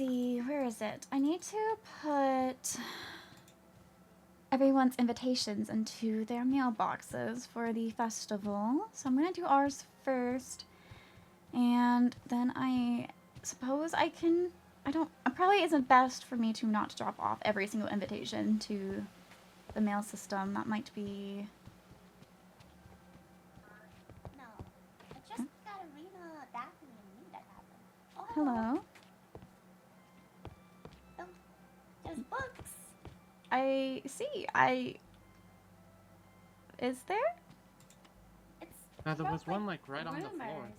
see, where is it? I need to put everyone's invitations into their mailboxes for the festival. So I'm gonna do ours first. And then I suppose I can, it probably isn't best for me to not drop off every single invitation to the mail system. That might be... No, it's just Katarina, Daphne, and me that happened. Oh, Hello? Oh, there's books. I see, is there? It's There was one like right on the floor.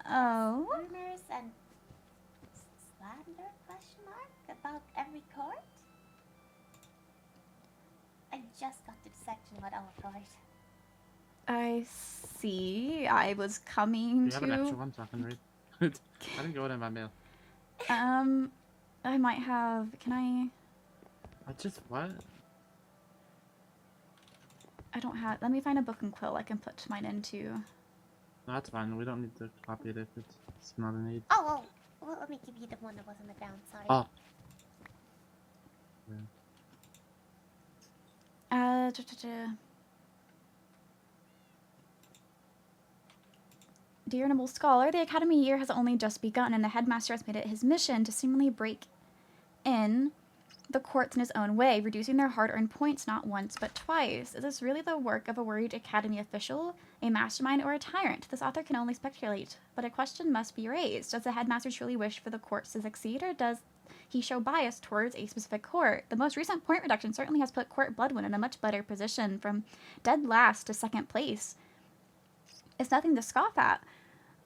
Oh. Rumors and slander, question mark, about every court? I just got to the section about our court. I see. I was coming Do you have an extra one so I can read? I didn't go in my mail. I might have, can I just, what? I don't have, let me find a book and quill I can put mine into. No, that's fine. We don't need to copy it if it's not a need. Oh, well, let me give you the one that was on the ground, sorry. Oh. Yeah. Dear Noble Scholar, the Academy year has only just begun, and the headmaster has made it his mission to seemingly break in the courts in his own way, reducing their hard-earned points not once but twice. Is this really the work of a worried Academy official, a mastermind, or a tyrant? This author can only speculate, but a question must be raised. Does the headmaster truly wish for the courts to succeed, or does he show bias towards a specific court? The most recent point reduction certainly has put Court Bloodwind in a much better position, from dead last to second place. It's nothing to scoff at.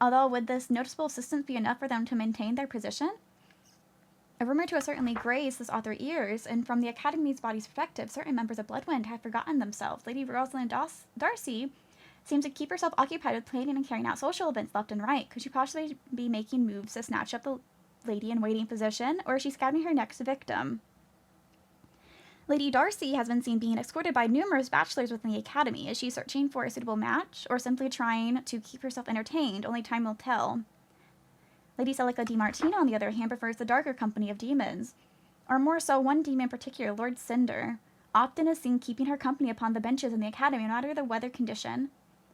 Although, would this noticeable assistance be enough for them to maintain their position? A rumor to have certainly grazed this author's ears, and from the Academy's body's perspective, certain members of Bloodwind have forgotten themselves. Lady Rosalind Darcy seems to keep herself occupied with planning and carrying out social events left and right. Could she possibly be making moves to snatch up the lady-in-waiting position, or is she scouting her next victim? Lady Darcy has been seen being escorted by numerous bachelors within the Academy. Is she searching for a suitable match, or simply trying to keep herself entertained? Only time will tell. Lady Celica DiMartino, on the other hand, prefers the darker company of demons, or more so one demon in particular, Lord Cinder. Often is seen keeping her company upon the benches in the Academy, no matter the weather condition.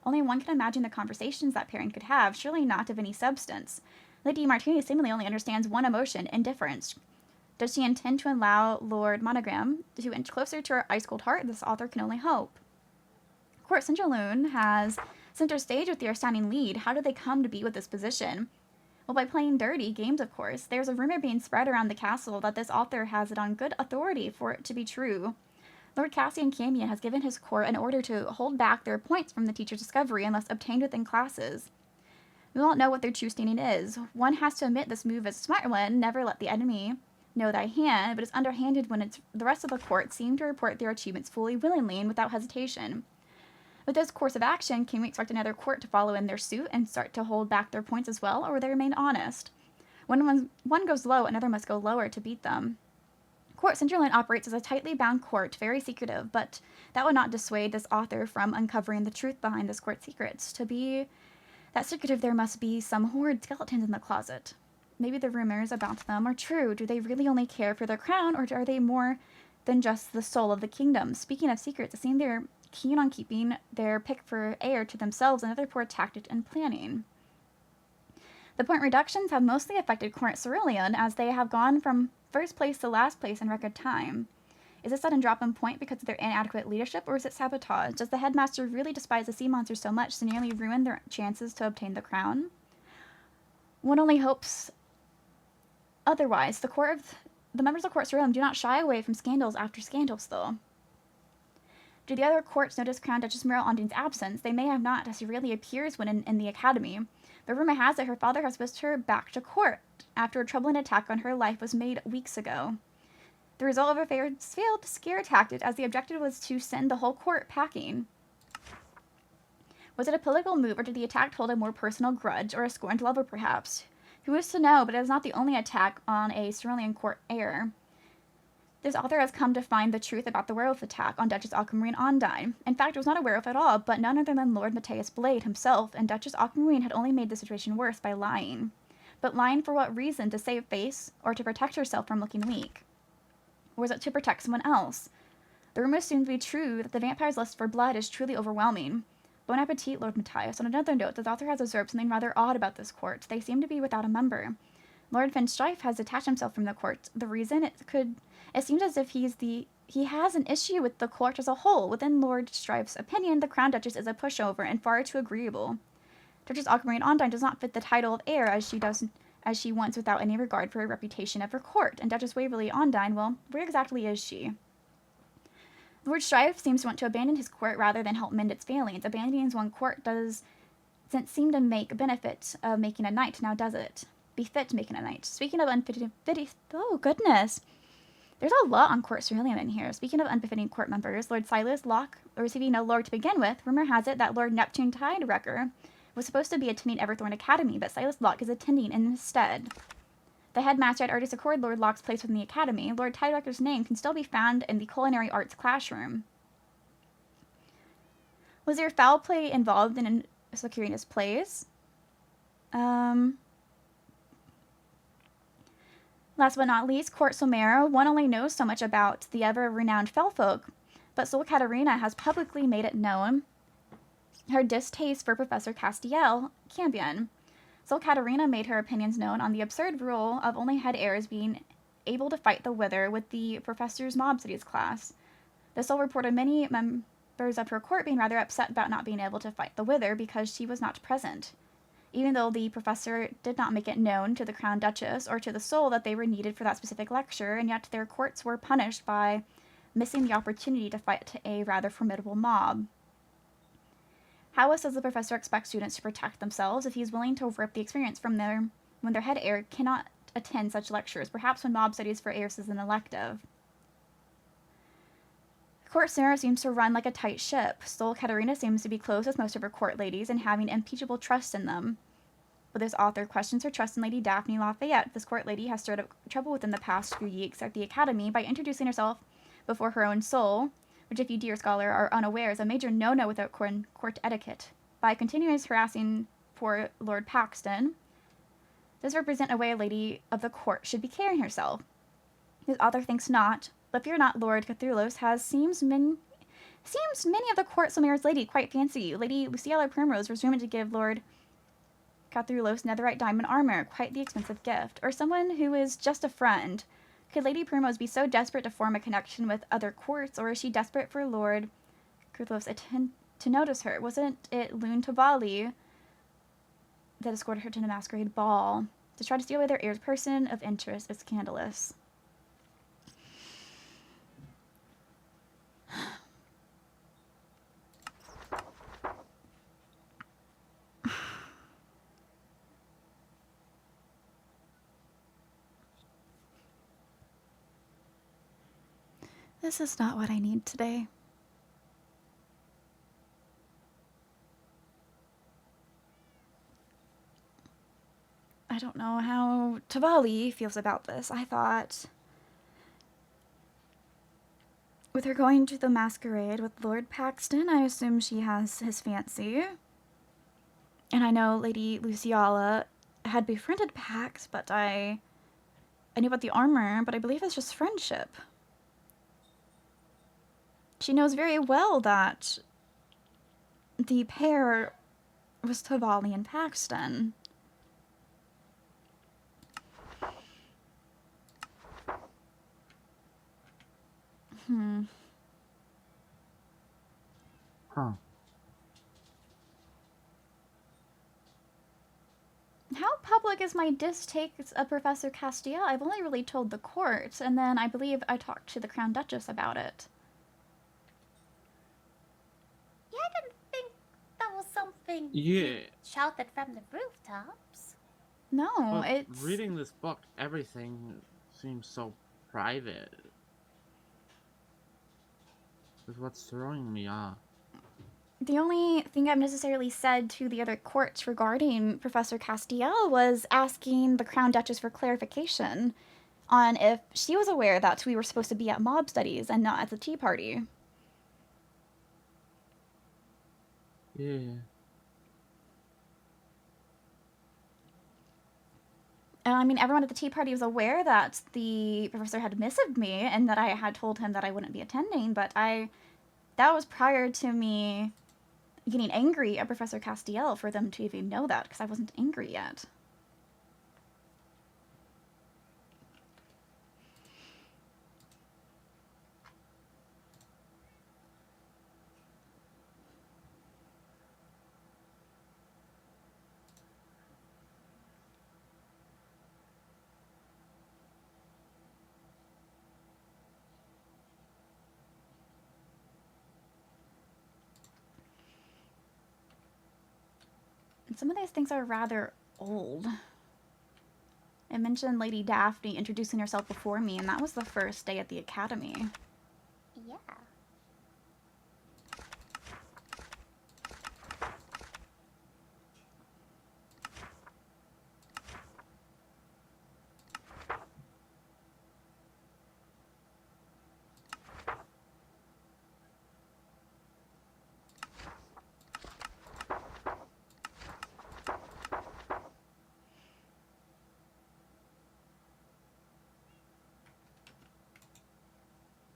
Only one can imagine the conversations that pairing could have, surely not of any substance. Lady DiMartino seemingly only understands one emotion, indifference. Does she intend to allow Lord Monogram to inch closer to her ice-cold heart? This author can only hope. Court Centraloon has center stage with the astounding lead. How did they come to be with this position? Well, by playing dirty games, of course. There's a rumor being spread around the castle that this author has it on good authority for it to be true. Lord Cassian Camion has given his court an order to hold back their points from the teacher's discovery unless obtained within classes. We won't know what their true standing is. One has to admit this move is a smart one. Never let the enemy know thy hand, but it's underhanded when the rest of the court seem to report their achievements fully, willingly, and without hesitation. With this course of action, can we expect another court to follow in their suit and start to hold back their points as well, or will they remain honest? When one goes low, another must go lower to beat them. Court Centerland operates as a tightly bound court, very secretive, but that would not dissuade this author from uncovering the truth behind this court's secrets. To be that secretive, there must be some horrid skeletons in the closet. Maybe the rumors about them are true. Do they really only care for their crown, or are they more than just the soul of the kingdom? Speaking of secrets, it seems they're keen on keeping their pick for heir to themselves, another poor tactic in planning. The point reductions have mostly affected Court Cerulean, as they have gone from first place to last place in record time. Is this sudden drop in point because of their inadequate leadership, or is it sabotage? Does the headmaster really despise the sea monsters so much to nearly ruin their chances to obtain the crown? One only hopes otherwise. The members of Court Cerulean do not shy away from scandals after scandals, though. Do the other courts notice Crown Duchess Mirelle Ondine's absence? They may have not, as she rarely appears when in the Academy. But rumor has it her father has whisked her back to court after a troubling attack on her life was made weeks ago. The result of a failed scare tactic, as the objective was to send the whole court packing. Was it a political move, or did the attack hold a more personal grudge, or a scorned lover perhaps? Who is to know, but it is not the only attack on a Cerulean court heir. This author has come to find the truth about the werewolf attack on Duchess Aquamarine Ondine. In fact, it was not a werewolf at all, but none other than Lord Matthias Blade himself, and Duchess Aquamarine had only made the situation worse by lying. But lying for what reason? To save face or to protect herself from looking weak? Or was it to protect someone else? The rumors seem to be true that the vampire's lust for blood is truly overwhelming. Bon appetit, Lord Matthias. On another note, the author has observed something rather odd about this court. They seem to be without a member. Lord Finstrife has detached himself from the court. The reason? It seems as if he has an issue with the court as a whole. Within Lord Strife's opinion, the Crown Duchess is a pushover and far too agreeable. Duchess Aquamarine Ondine does not fit the title of heir as she wants without any regard for her reputation of her court. And Duchess Waverly Ondine, well, where exactly is she? Lord Strife seems to want to abandon his court rather than help mend its failings. Abandoning his one court doesn't seem to make benefit of making a knight, now does it? Befit making a knight. Speaking of unfitting... Oh, goodness. There's a lot on Court Cerulean in here. Speaking of unbefitting court members, Lord Silas Locke, receiving no lord to begin with, rumor has it that Lord Neptune Tidewrecker was supposed to be attending Everthorne Academy, but Silas Locke is attending instead. The headmaster had already secured Lord Locke's place within the academy. Lord Tidewrecker's name can still be found in the culinary arts classroom. Was there foul play involved in securing his place? Last but not least, Court Solmera. One only knows so much about the ever-renowned Fellfolk, but Sol Katarina has publicly made it known her distaste for Professor Castiel Cambion. Sol Katarina made her opinions known on the absurd rule of only head heirs being able to fight the Wither with the professor's mob studies class. The Sol reported many members of her court being rather upset about not being able to fight the Wither because she was not present, even though the professor did not make it known to the Crown Duchess or to the Sol that they were needed for that specific lecture, and yet their courts were punished by missing the opportunity to fight a rather formidable mob. How else does the professor expect students to protect themselves if he is willing to rip the experience from when their head heir cannot attend such lectures, perhaps when mob studies for heirs is an elective? Court Sarah seems to run like a tight ship. Sol Katarina seems to be close with most of her court ladies and having unimpeachable trust in them. But this author questions her trust in Lady Daphne Lafayette. This court lady has stirred up trouble within the past few weeks at the academy by introducing herself before her own Sol, which, if you, dear scholar, are unaware, is a major no-no without court etiquette. By continuing harassing poor Lord Paxton, does represent a way a lady of the court should be carrying herself. This author thinks not, but fear not, Lord Cthulhu's seems many of the court Solmera's lady quite fancy. Lady Lizzaylia Primrose was rumored to give Lord Cthulhu's netherite diamond armor, quite the expensive gift, or someone who is just a friend. Could Lady Primrose be so desperate to form a connection with other courts, or is she desperate for Lord Cthulhu's to notice her? Wasn't it Loon Tivali that escorted her to the masquerade ball? To try to steal away their heir's person of interest is scandalous. This is not what I need today. I don't know how Tivali feels about this. I thought, with her going to the masquerade with Lord Paxton, I assume she has his fancy. And I know Lady Lizzaylia had befriended Pax, but I knew about the armor, but I believe it's just friendship. She knows very well that the pair was Tivali and Paxton. Huh. How public is my distaste of Professor Castiel? I've only really told the court, and then I believe I talked to the Crown Duchess about it. Yeah, I didn't think that was something Yeah. shouted from the rooftops. No, But it's... reading this book, everything seems so private. Is what's throwing me off. The only thing I've necessarily said to the other courts regarding Professor Castiel was asking the Crown Duchess for clarification on if she was aware that we were supposed to be at mob studies and not at the tea party. Yeah. And I mean, everyone at the tea party was aware that the professor had missed me and that I had told him that I wouldn't be attending, but that was prior to me getting angry at Professor Castiel for them to even know that, because I wasn't angry yet. And some of these things are rather old. I mentioned Lady Daphne introducing herself before me, and that was the first day at the academy. Yeah.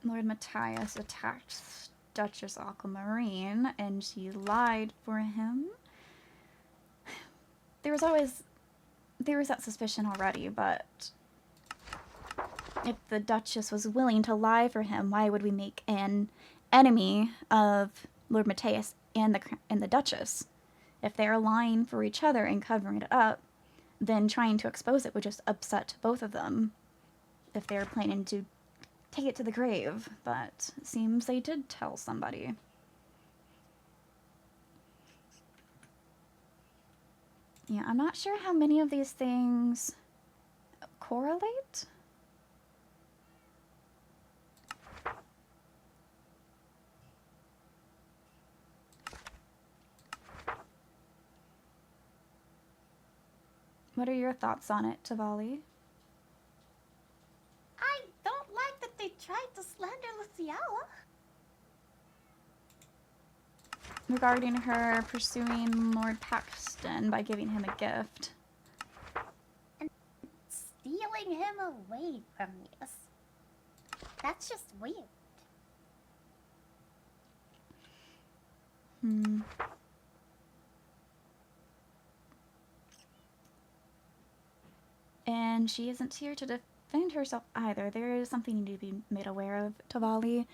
Lord Matthias attacked Duchess Aquamarine, and she lied for him. There was that suspicion already, but if the Duchess was willing to lie for him, why would we make an enemy of Lord Matthias and the Duchess? If they are lying for each other and covering it up, then trying to expose it would just upset both of them. If they're planning to take it to the grave, but it seems they did tell somebody. Yeah, I'm not sure how many of these things correlate. What are your thoughts on it, Tivali? I don't like that they tried to slander Lizzaylia. Regarding her pursuing Lord Paxton by giving him a gift. And stealing him away from us. That's just weird. And she isn't here to defend herself either. There is something you need to be made aware of, Tivali.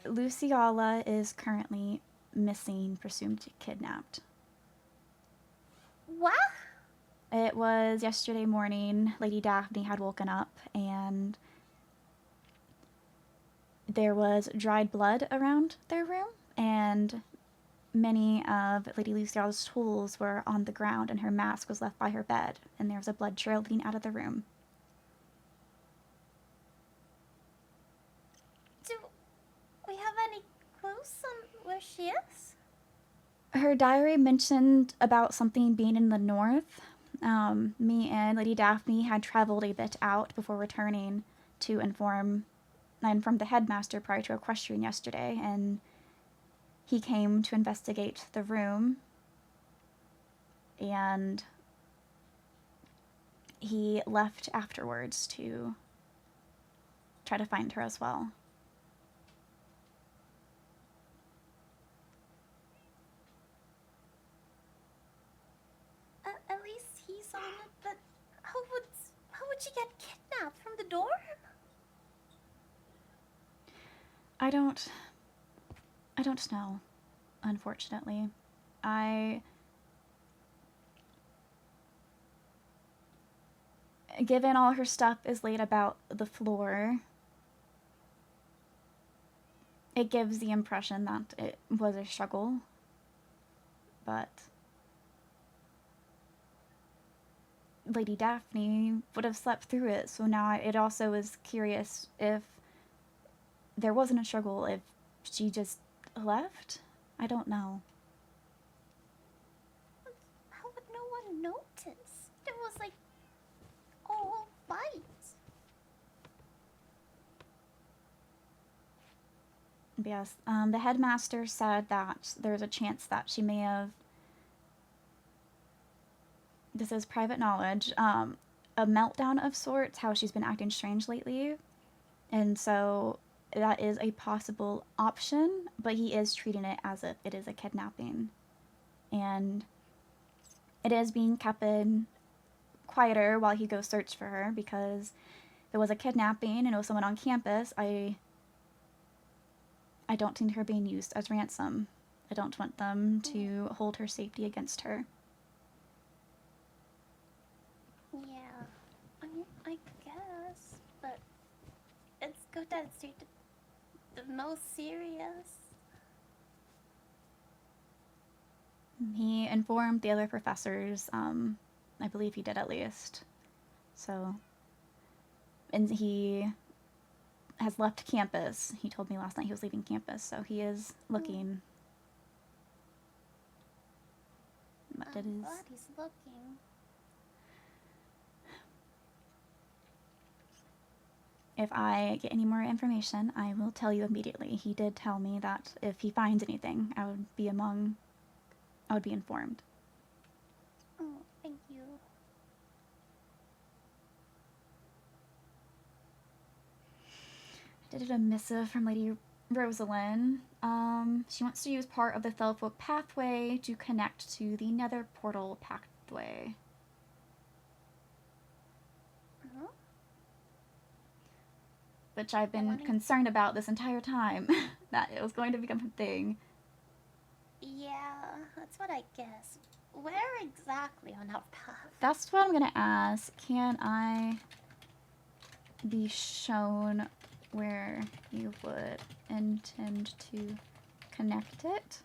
Lizzaylia is currently missing, presumed kidnapped. What? It was yesterday morning. Lady Daphne had woken up and there was dried blood around their room, and many of Lady Lizzaylia's tools were on the ground, and her mask was left by her bed, and there was a blood trail leading out of the room. Do we have any clues on where she is? Her diary mentioned about something being in the north. Me and Lady Daphne had traveled a bit out before returning to inform the headmaster prior to equestrian yesterday, and he came to investigate the room, and he left afterwards to try to find her as well. At least he's on it, but how would she get kidnapped from the dorm? I don't know, unfortunately. Given all her stuff is laid about the floor, it gives the impression that it was a struggle, but Lady Daphne would have slept through it, so now it also is curious if there wasn't a struggle, if she just left? I don't know. How would no one notice? There was like a whole fight. Yes, the headmaster said that there's a chance that she may have this is private knowledge, a meltdown of sorts, how she's been acting strange lately. And so that is a possible option, but he is treating it as if it is a kidnapping. And it is being kept in quieter while he goes search for her, because if it was a kidnapping and it was someone on campus, I don't think her being used as ransom. I don't want them to hold her safety against her. Yeah, I mean, I guess, but it's good that it's treated the most serious. He informed the other professors, I believe he did at least. So, and he has left campus. He told me last night he was leaving campus, so he is looking. But it I'm is... glad he's looking. If I get any more information, I will tell you immediately. He did tell me that if he finds anything, I would be informed. Oh, thank you. I did a missive from Lady Rosalind. She wants to use part of the Fellfolk pathway to connect to the Nether Portal pathway. Uh-huh. Which I've been concerned about this entire time, that it was going to become a thing. Yeah, that's what I guess. Where exactly on our path? That's what I'm gonna ask. Can I be shown where you would intend to connect it?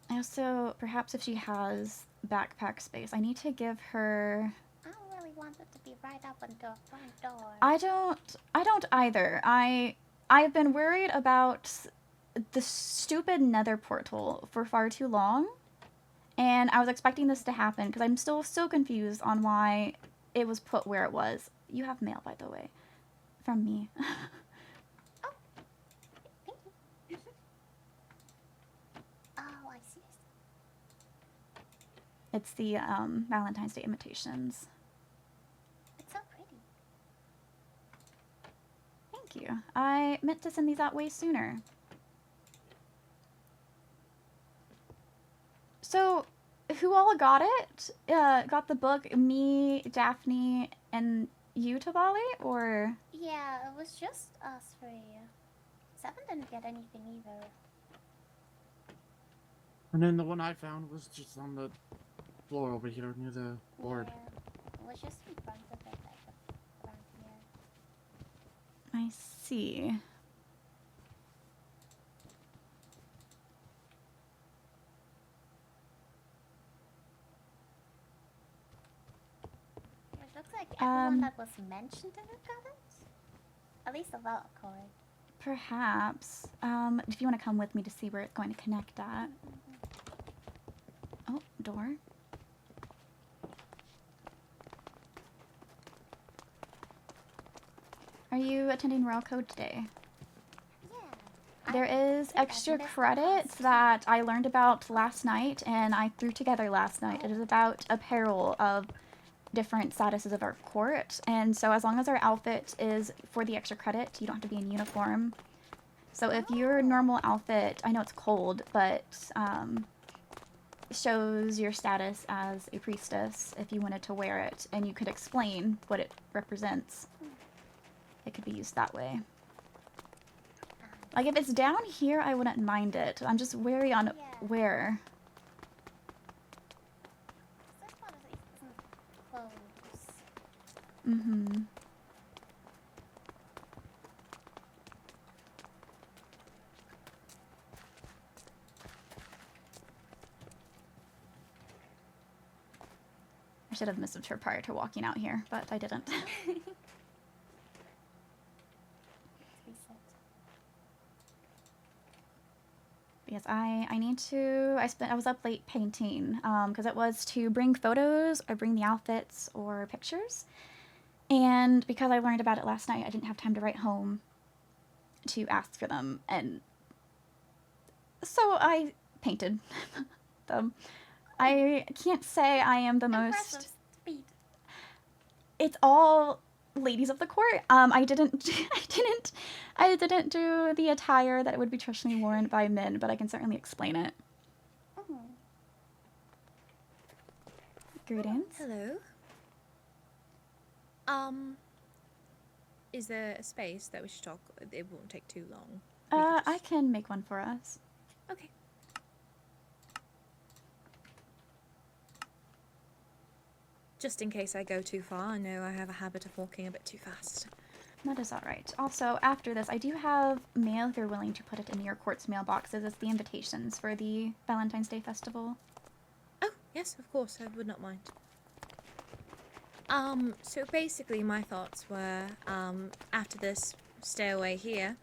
I also, perhaps if she has backpack space, I need to give her... I don't really want it to be right up until the front door. I don't either. I've been worried about the stupid nether portal for far too long, and I was expecting this to happen because I'm still so confused on why it was put where it was. You have mail, by the way, from me. Oh, thank you. Oh, I see. It's the Valentine's Day invitations. It's so pretty. Thank you. I meant to send these out way sooner. So, who all got it? Got the book? Me, Daphne, and you, Tivali? Or? Yeah, it was just us three. Seven didn't get anything either. And then the one I found was just on the floor over here near the board. Yeah, it was just in front of it, like around here. I see. It looks like everyone that was mentioned in it got it. At least the vault cord. Perhaps. If you want to come with me to see where it's going to connect at. Oh, door. Are you attending Royal Code today? Yeah. There is extra credits that I learned about last night, and I threw together last night. It is about apparel of different statuses of our court, and so as long as our outfit is for the extra credit, you don't have to be in uniform. So if your normal outfit, I know it's cold, but shows your status as a priestess, if you wanted to wear it, and you could explain what it represents, it could be used that way. Like, if it's down here, I wouldn't mind it. I'm just wary on where. This one isn't close. Mm-hmm. I should have missed her prior to walking out here, but I didn't. Because I need to, I was up late painting, because it was to bring photos or bring the outfits or pictures. And because I learned about it last night, I didn't have time to write home to ask for them. And so I painted them. I can't say I am the Impressive most... speed. It's all ladies of the court. I didn't do the attire that would be traditionally worn by men, but I can certainly explain it. Mm. Greetings. Hello. Is there a space that we should talk? It won't take too long. We can I just- can make one for us. Okay. Just in case I go too far, I know I have a habit of walking a bit too fast. That is all right. Also, after this, I do have mail if you're willing to put it in your court's mailboxes. It's the invitations for the Valentine's Day Festival. Oh, yes, of course, I would not mind. So basically my thoughts were, after this stairway here,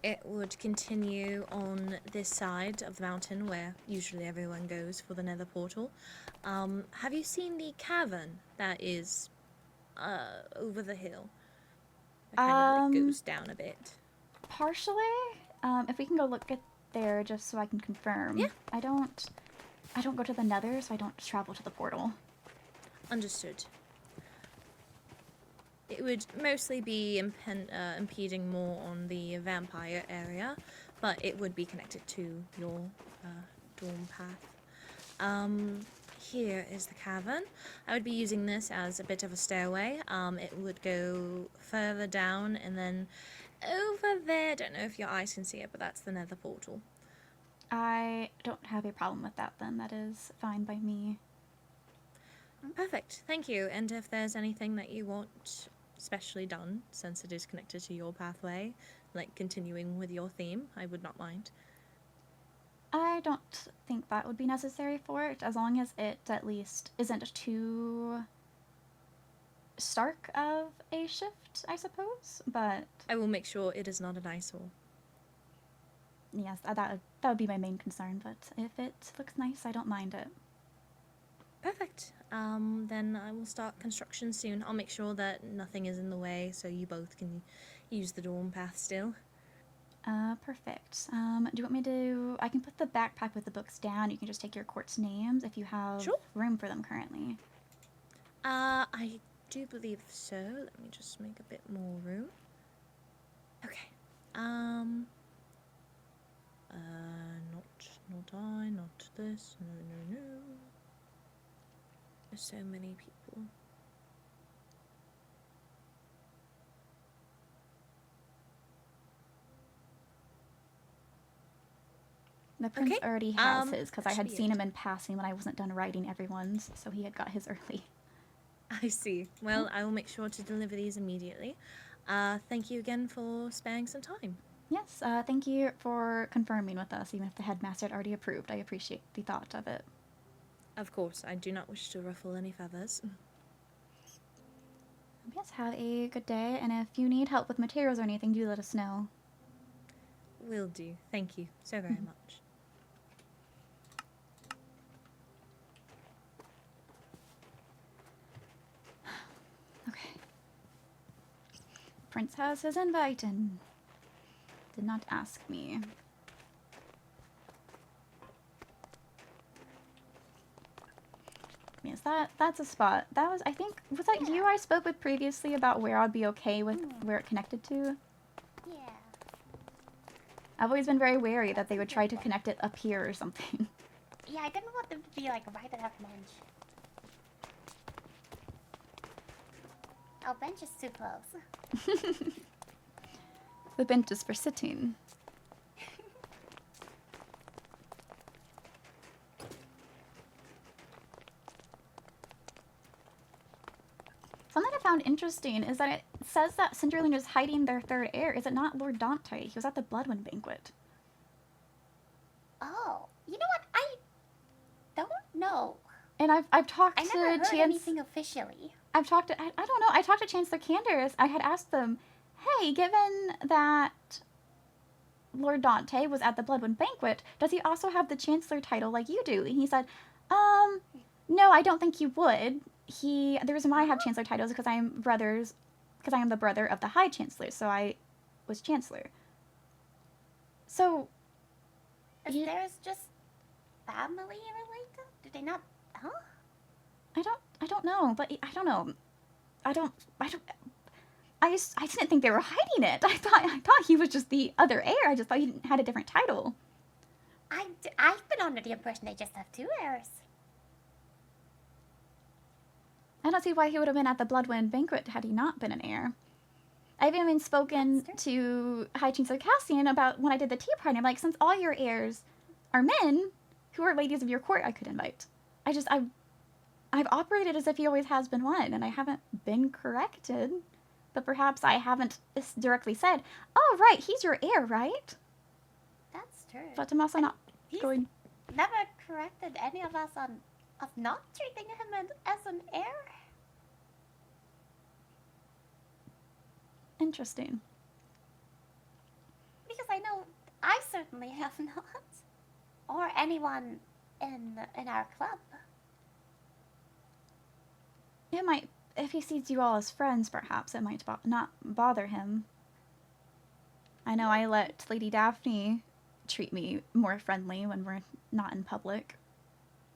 it would continue on this side of the mountain where usually everyone goes for the nether portal. Have you seen the cavern that is, over the hill? It kind of like goes down a bit. Partially. If we can go look at there just so I can confirm. Yeah. I don't go to the nether, so I don't travel to the portal. Understood. It would mostly be impeding more on the vampire area, but it would be connected to your dorm path. Here is the cavern. I would be using this as a bit of a stairway. It would go further down and then over there. I don't know if your eyes can see it, but that's the nether portal. I don't have a problem with that then. That is fine by me. Perfect. Thank you. And if there's anything that you want specially done, since it is connected to your pathway, like continuing with your theme, I would not mind. I don't think that would be necessary for it, as long as it at least isn't too stark of a shift, I suppose. But I will make sure it is not an eyesore. yes, that would be my main concern. But if it looks nice, I don't mind it. Perfect. Then I will start construction soon. I'll make sure that nothing is in the way, so you both can use the dorm path still. Perfect. Do you want me to... I can put the backpack with the books down. You can just take your court's names if you have Sure. room for them currently. I do believe so. Let me just make a bit more room. Okay. Not I, not this. No. There's so many people. The prince Okay, already has his, because I that had should be seen it. him in passing when I wasn't done writing everyone's, so he had got his early. I see. Well, I will make sure to deliver these immediately. Thank you again for sparing some time. Yes, thank you for confirming with us, even if the headmaster had already approved. I appreciate the thought of it. Of course, I do not wish to ruffle any feathers. Yes, have a good day, and if you need help with materials or anything, do let us know. Will do. Thank you so very much. Okay. Prince has his invite and did not ask me. Yes, that's a spot. That was, I think, was that you I spoke with previously about where I'd be okay with where it connected to? Yeah. I've always been very wary that they would try to connect it up here or something. Yeah, I didn't want them to be like right at that bench. Our bench is too close. The bench is for sitting. Something I found interesting is that it says that Cinderland is hiding their third heir. Is it not Lord Dante? He was at the Bloodwind banquet. Oh, you know what? I don't know. And I've talked I to never heard Chance. anything officially. I've talked to, I don't know. I talked to Chancellor Candace. I had asked them, hey, given that Lord Dante was at the Bloodwind banquet, does he also have the Chancellor title like you do? And he said, no, I don't think he would. The reason why I have Chancellor titles is because I am the brother of the High Chancellor, so I was Chancellor. So, There's just family related? Do they not? Huh? I don't know, but I don't know. I didn't think they were hiding it. I thought he was just the other heir. I just thought he had a different title. I've been under the impression they just have 2 heirs. I don't see why he would have been at the Bloodwind banquet had he not been an heir. I've even spoken to High Chancellor Cassian about when I did the tea party. I'm like, since all your heirs are men, who are ladies of your court I could invite? I've operated as if he always has been one, and I haven't been corrected. But perhaps I haven't directly said, oh, right, he's your heir, right? That's true. But I'm also not He's going... never corrected any of us on of not treating him as an heir. Interesting. Because I know I certainly have not, or anyone in our club. It might... If he sees you all as friends, perhaps it might not bother him. I know I let Lady Daphne treat me more friendly when we're not in public.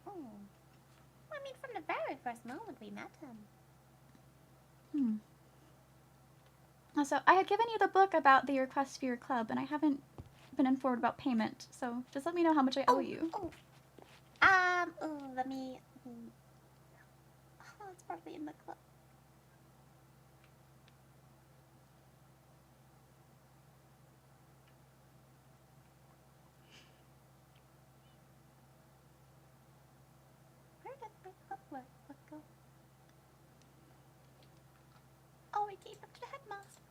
Oh. I mean, from the very first moment we met him. Also, I had given you the book about the request for your club, and I haven't been informed about payment, so just let me know how much I owe you. Let me... Oh, it's probably in the club. Where did my club book go? Oh, I gave it to the headmaster.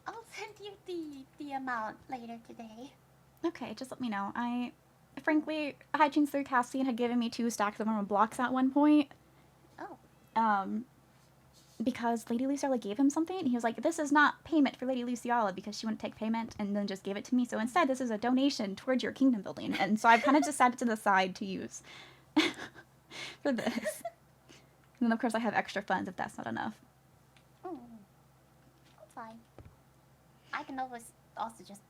I'll send you the amount later today. Okay, just let me know. Frankly, High Chancellor Cassian had given me 2 stacks of armor blocks at one point. Oh. Because Lady Luciala gave him something, and he was like, this is not payment for Lady Luciala, because she wouldn't take payment, and then just gave it to me. So instead, this is a donation towards your kingdom building. And so I've kind of just set it to the side to use for this. And then, of course, I have extra funds if that's not enough. That's fine. I can always also just,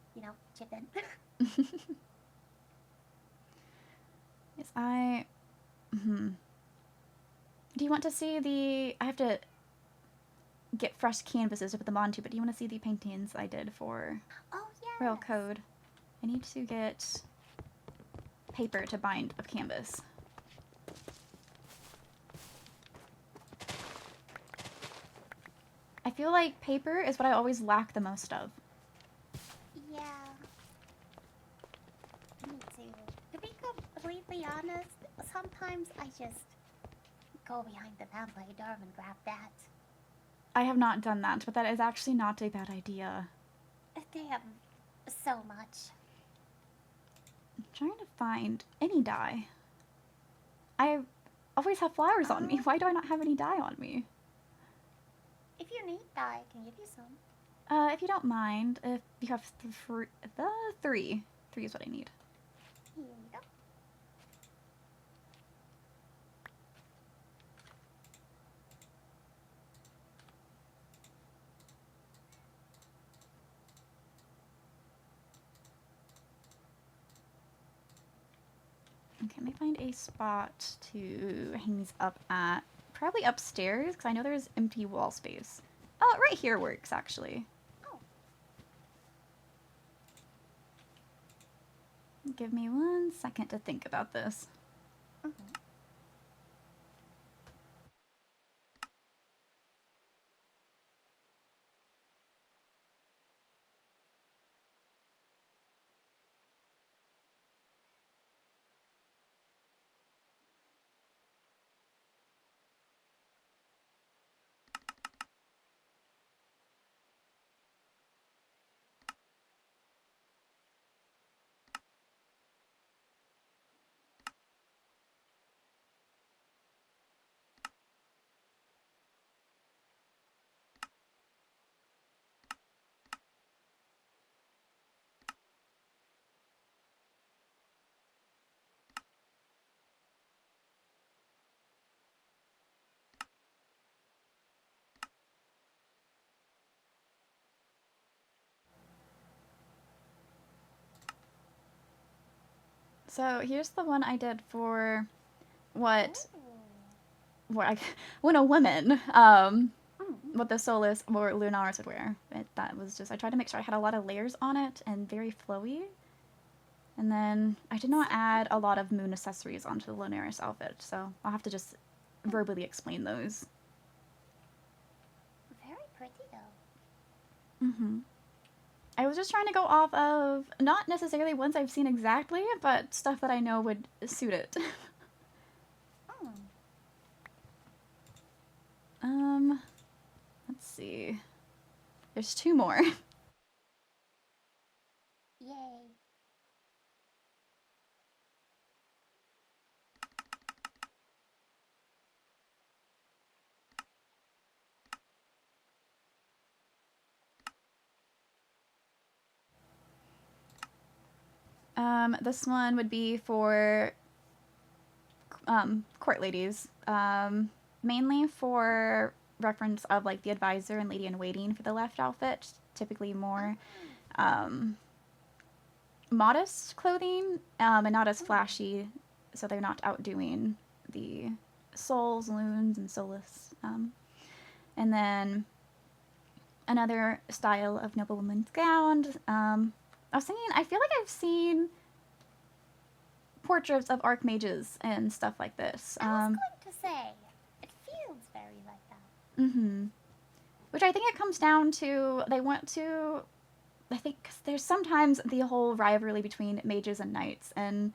chip in. Yes, Do you want to see I have to get fresh canvases to put them onto, but do you want to see the paintings I did for Oh, yeah. Royal Code? I need to get paper to bind of canvas. I feel like paper is what I always lack the most of. Yeah. Me too. To be completely honest, sometimes I just go behind the vampire door and grab that. I have not done that, but that is actually not a bad idea. They have so much. I'm trying to find any dye. I always have flowers on me. Why do I not have any dye on me? If you need dye, I can give you some. If you don't mind, if you have three. 3 is what I need. Here you go. Okay, let me find a spot to hang these up at. Probably upstairs, because I know there's empty wall space. Oh, right here works, actually. Oh. Give me 1 second to think about this. Mm-hmm. So here's the one I did for what Ooh. when a woman, Mm. what the Solus or Lunaris would wear. That was just, I tried to make sure I had a lot of layers on it and very flowy. And then I did not add a lot of moon accessories onto the Lunaris outfit, so I'll have to just verbally explain those. Very pretty though. Mm-hmm. I was just trying to go off of, not necessarily ones I've seen exactly, but stuff that I know would suit it. Mm. Let's see. There's 2 more. Yay. This one would be for court ladies. Mainly for reference of like the advisor and lady in waiting for the left outfit. Typically more modest clothing and not as flashy, so they're not outdoing the souls, loons, and solus. And then another style of noblewoman's gown. I was thinking, I feel like I've seen portraits of archmages and stuff like this. I was going to say, it feels very like that. Mm-hmm. Which I think it comes down to, they want to, I think, 'cause there's sometimes the whole rivalry between mages and knights, and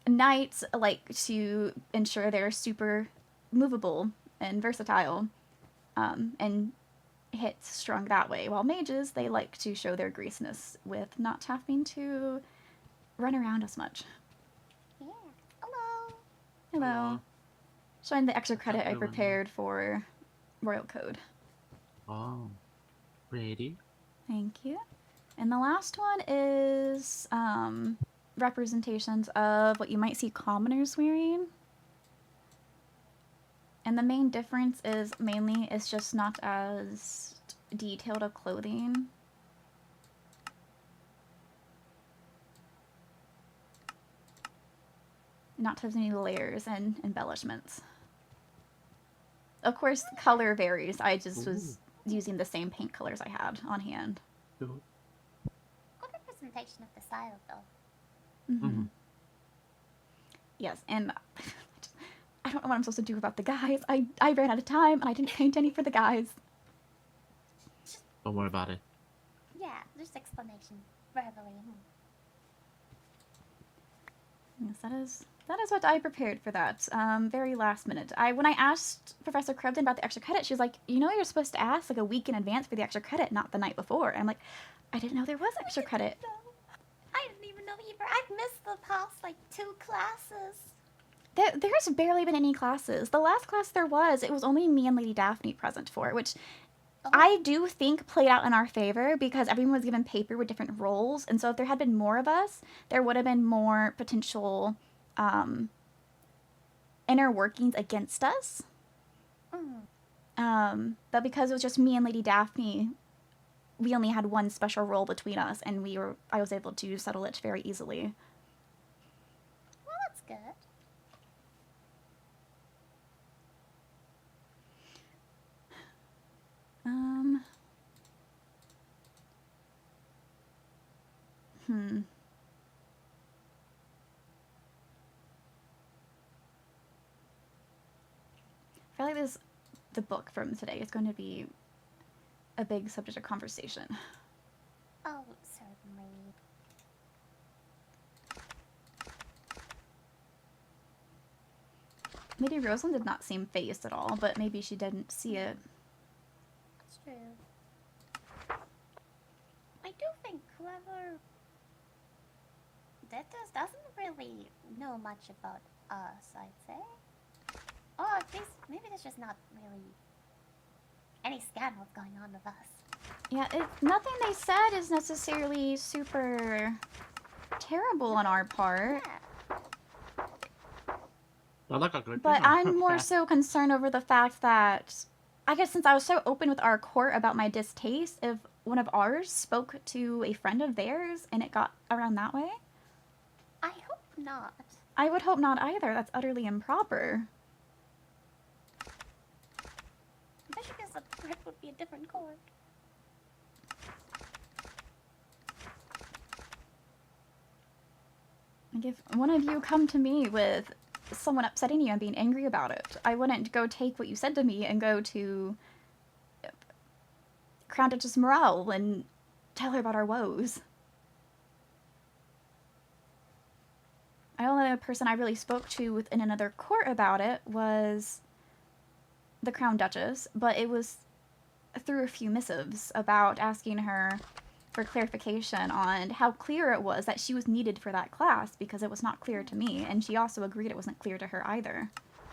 knights like to ensure they're super movable and versatile, and hit strong that way, while mages, they like to show their graceness with not having to run around as much. Yeah. Hello. Hello. Showing the extra credit I Hello. prepared for Royal Code. Oh, pretty. Thank you. And the last one is representations of what you might see commoners wearing. And the main difference is mainly it's just not as detailed of clothing. Not as many layers and embellishments. Of course, color varies. I just was using the same paint colors I had on hand. Cool. Good representation of the style though. Mm-hmm. Yes, and I don't know what I'm supposed to do about the guys. I ran out of time, and I didn't paint any for the guys. Don't worry about it. Yeah, just explanation. Verbally. Yes, that is what I prepared for that. Very last minute. When I asked Professor Crabden about the extra credit, she was like, "You know, you're supposed to ask like a week in advance for the extra credit, not the night before." And I'm like, I didn't know there was extra credit. I didn't even know either. I've missed the past like 2 classes. There's barely been any classes. The last class there was, it was only me and Lady Daphne present for, which I do think played out in our favor because everyone was given paper with different roles. And so if there had been more of us, there would have been more potential inner workings against us. But because it was just me and Lady Daphne, we only had one special role between us, and I was able to settle it very easily. Well, that's good. I feel like the book from today is going to be a big subject of conversation. Oh, certainly. Lady Rosalind did not seem fazed at all, but maybe she didn't see it. That's true. I do think whoever did this doesn't really know much about us, I'd say. Or at least, maybe there's just not really any scandals going on with us. Yeah, nothing they said is necessarily super terrible on our part. Yeah. Not like a good But thing. I'm more so concerned over the fact that, I guess since I was so open with our court about my distaste, if one of ours spoke to a friend of theirs and it got around that way. I hope not. I would hope not either. That's utterly improper. Especially because the court would be a different court. Like if one of you come to me with someone upsetting you and being angry about it, I wouldn't go take what you said to me and go to Crown Duchess Mirelle and tell her about our woes. The only person I really spoke to within another court about it was the Crown Duchess, but it was through a few missives about asking her for clarification on how clear it was that she was needed for that class, because it was not clear to me, and she also agreed it wasn't clear to her either.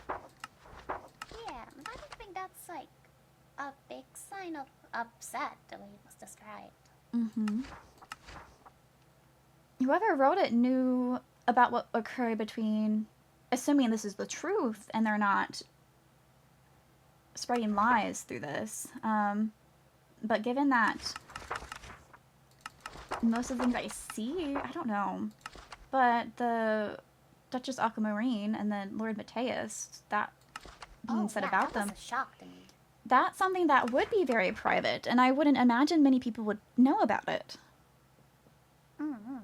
Yeah, but I don't think that's like a big sign of upset the way it was described. Mm-hmm. Whoever wrote it knew about what occurred between, assuming this is the truth and they're not spreading lies through this. But given that most of the things I see, I don't know. But the Duchess Aquamarine and then Lord Mateus, that being said about them, was a shock to me. that's something that would be very private, and I wouldn't imagine many people would know about it. Mm-hmm.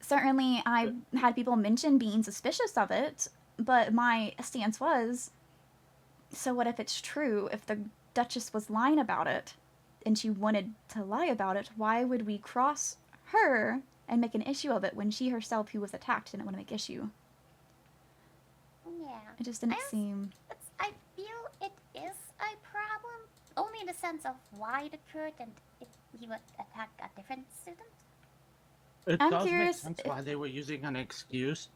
Certainly, I had people mention being suspicious of it, but my stance was, so what if it's true? If the Duchess was lying about it, and she wanted to lie about it, why would we cross her and make an issue of it when she herself, who was attacked, didn't want to make issue? Yeah. It just didn't seem... I feel it is a problem, only in the sense of why it occurred and if he would attack a different student. It I'm does curious make sense why they were using an excuse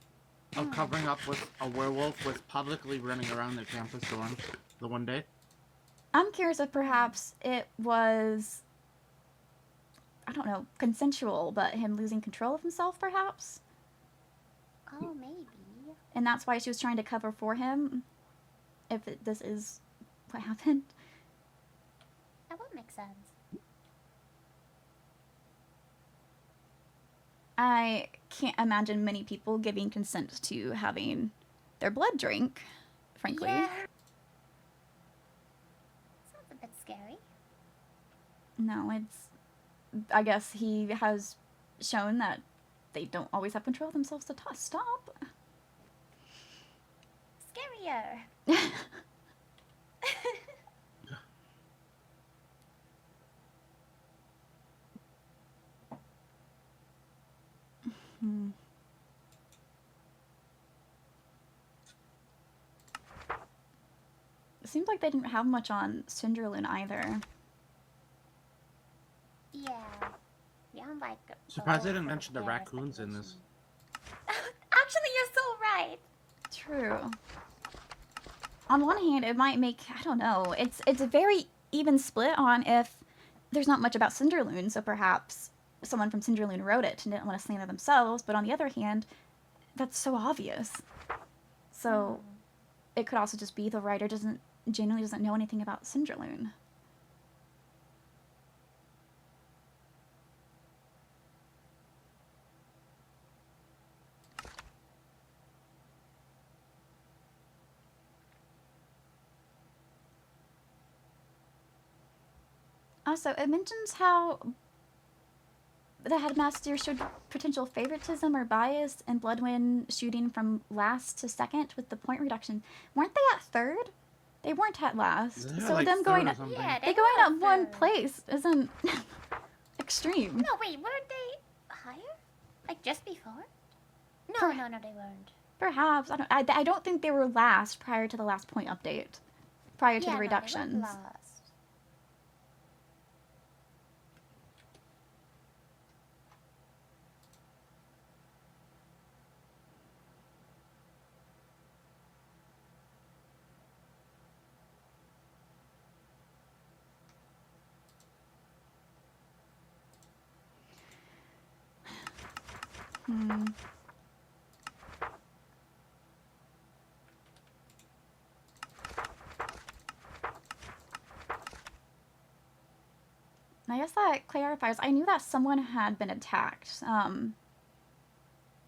of covering up with a werewolf with publicly running around the campus dorm the one day. I'm curious if perhaps it was, I don't know, consensual, but him losing control of himself, perhaps? Oh, maybe. And that's why she was trying to cover for him, if this is what happened. That would make sense. I can't imagine many people giving consent to having their blood drink, frankly. Yeah. Sounds a bit scary. No, it's... I guess he has shown that they don't always have control of themselves to stop. Scarier. Hmm. It seems like they didn't have much on Cinderlune either. Yeah. Yeah, I'm like... Surprised they didn't mention the raccoons in this. Actually, you're so right. True. On one hand, it might make, I don't know, it's a very even split on if there's not much about Cinderlune, so perhaps someone from Cinderlune wrote it and didn't want to slander themselves, but on the other hand, that's so obvious. So it could also just be the writer genuinely doesn't know anything about Cinderlune. Also, it mentions how the headmaster showed potential favoritism or bias in Bloodwind shooting from last to second with the point reduction. Weren't they at third? They weren't at last. They're So like them going third or up, something. Yeah, they going up one third. place isn't extreme. No, wait, weren't they higher? Like just before? No, Per- no, they weren't. Perhaps I don't think they were last prior to the last point update, prior to Yeah, the no, reductions. they weren't last. Hmm. I guess that clarifies. I knew that someone had been attacked.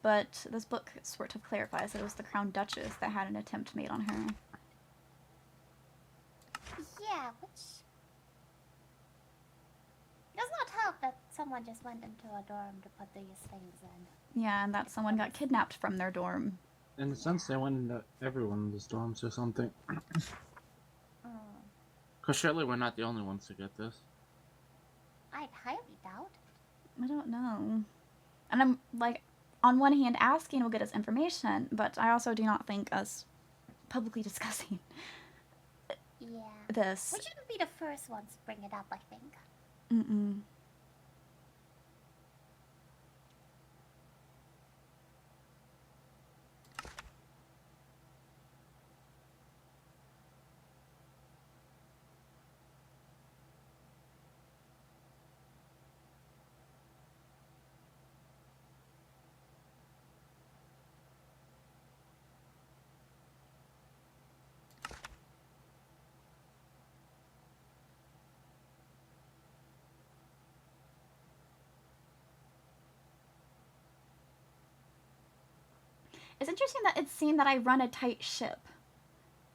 but this book sort of clarifies that it was the Crown Duchess that had an attempt made on her. Yeah, which does not help that someone just went into a dorm to put these things in. Yeah, and that someone got kidnapped from their dorm. In a sense, they went into everyone's dorms or something. Because surely we're not the only ones to get this. I'd highly doubt. I don't know. And I'm, like, on one hand, asking will get us information, but I also do not think us publicly discussing Yeah. this. We shouldn't be the first ones to bring it up, I think. Mm-mm. It's interesting that it's seen that I run a tight ship.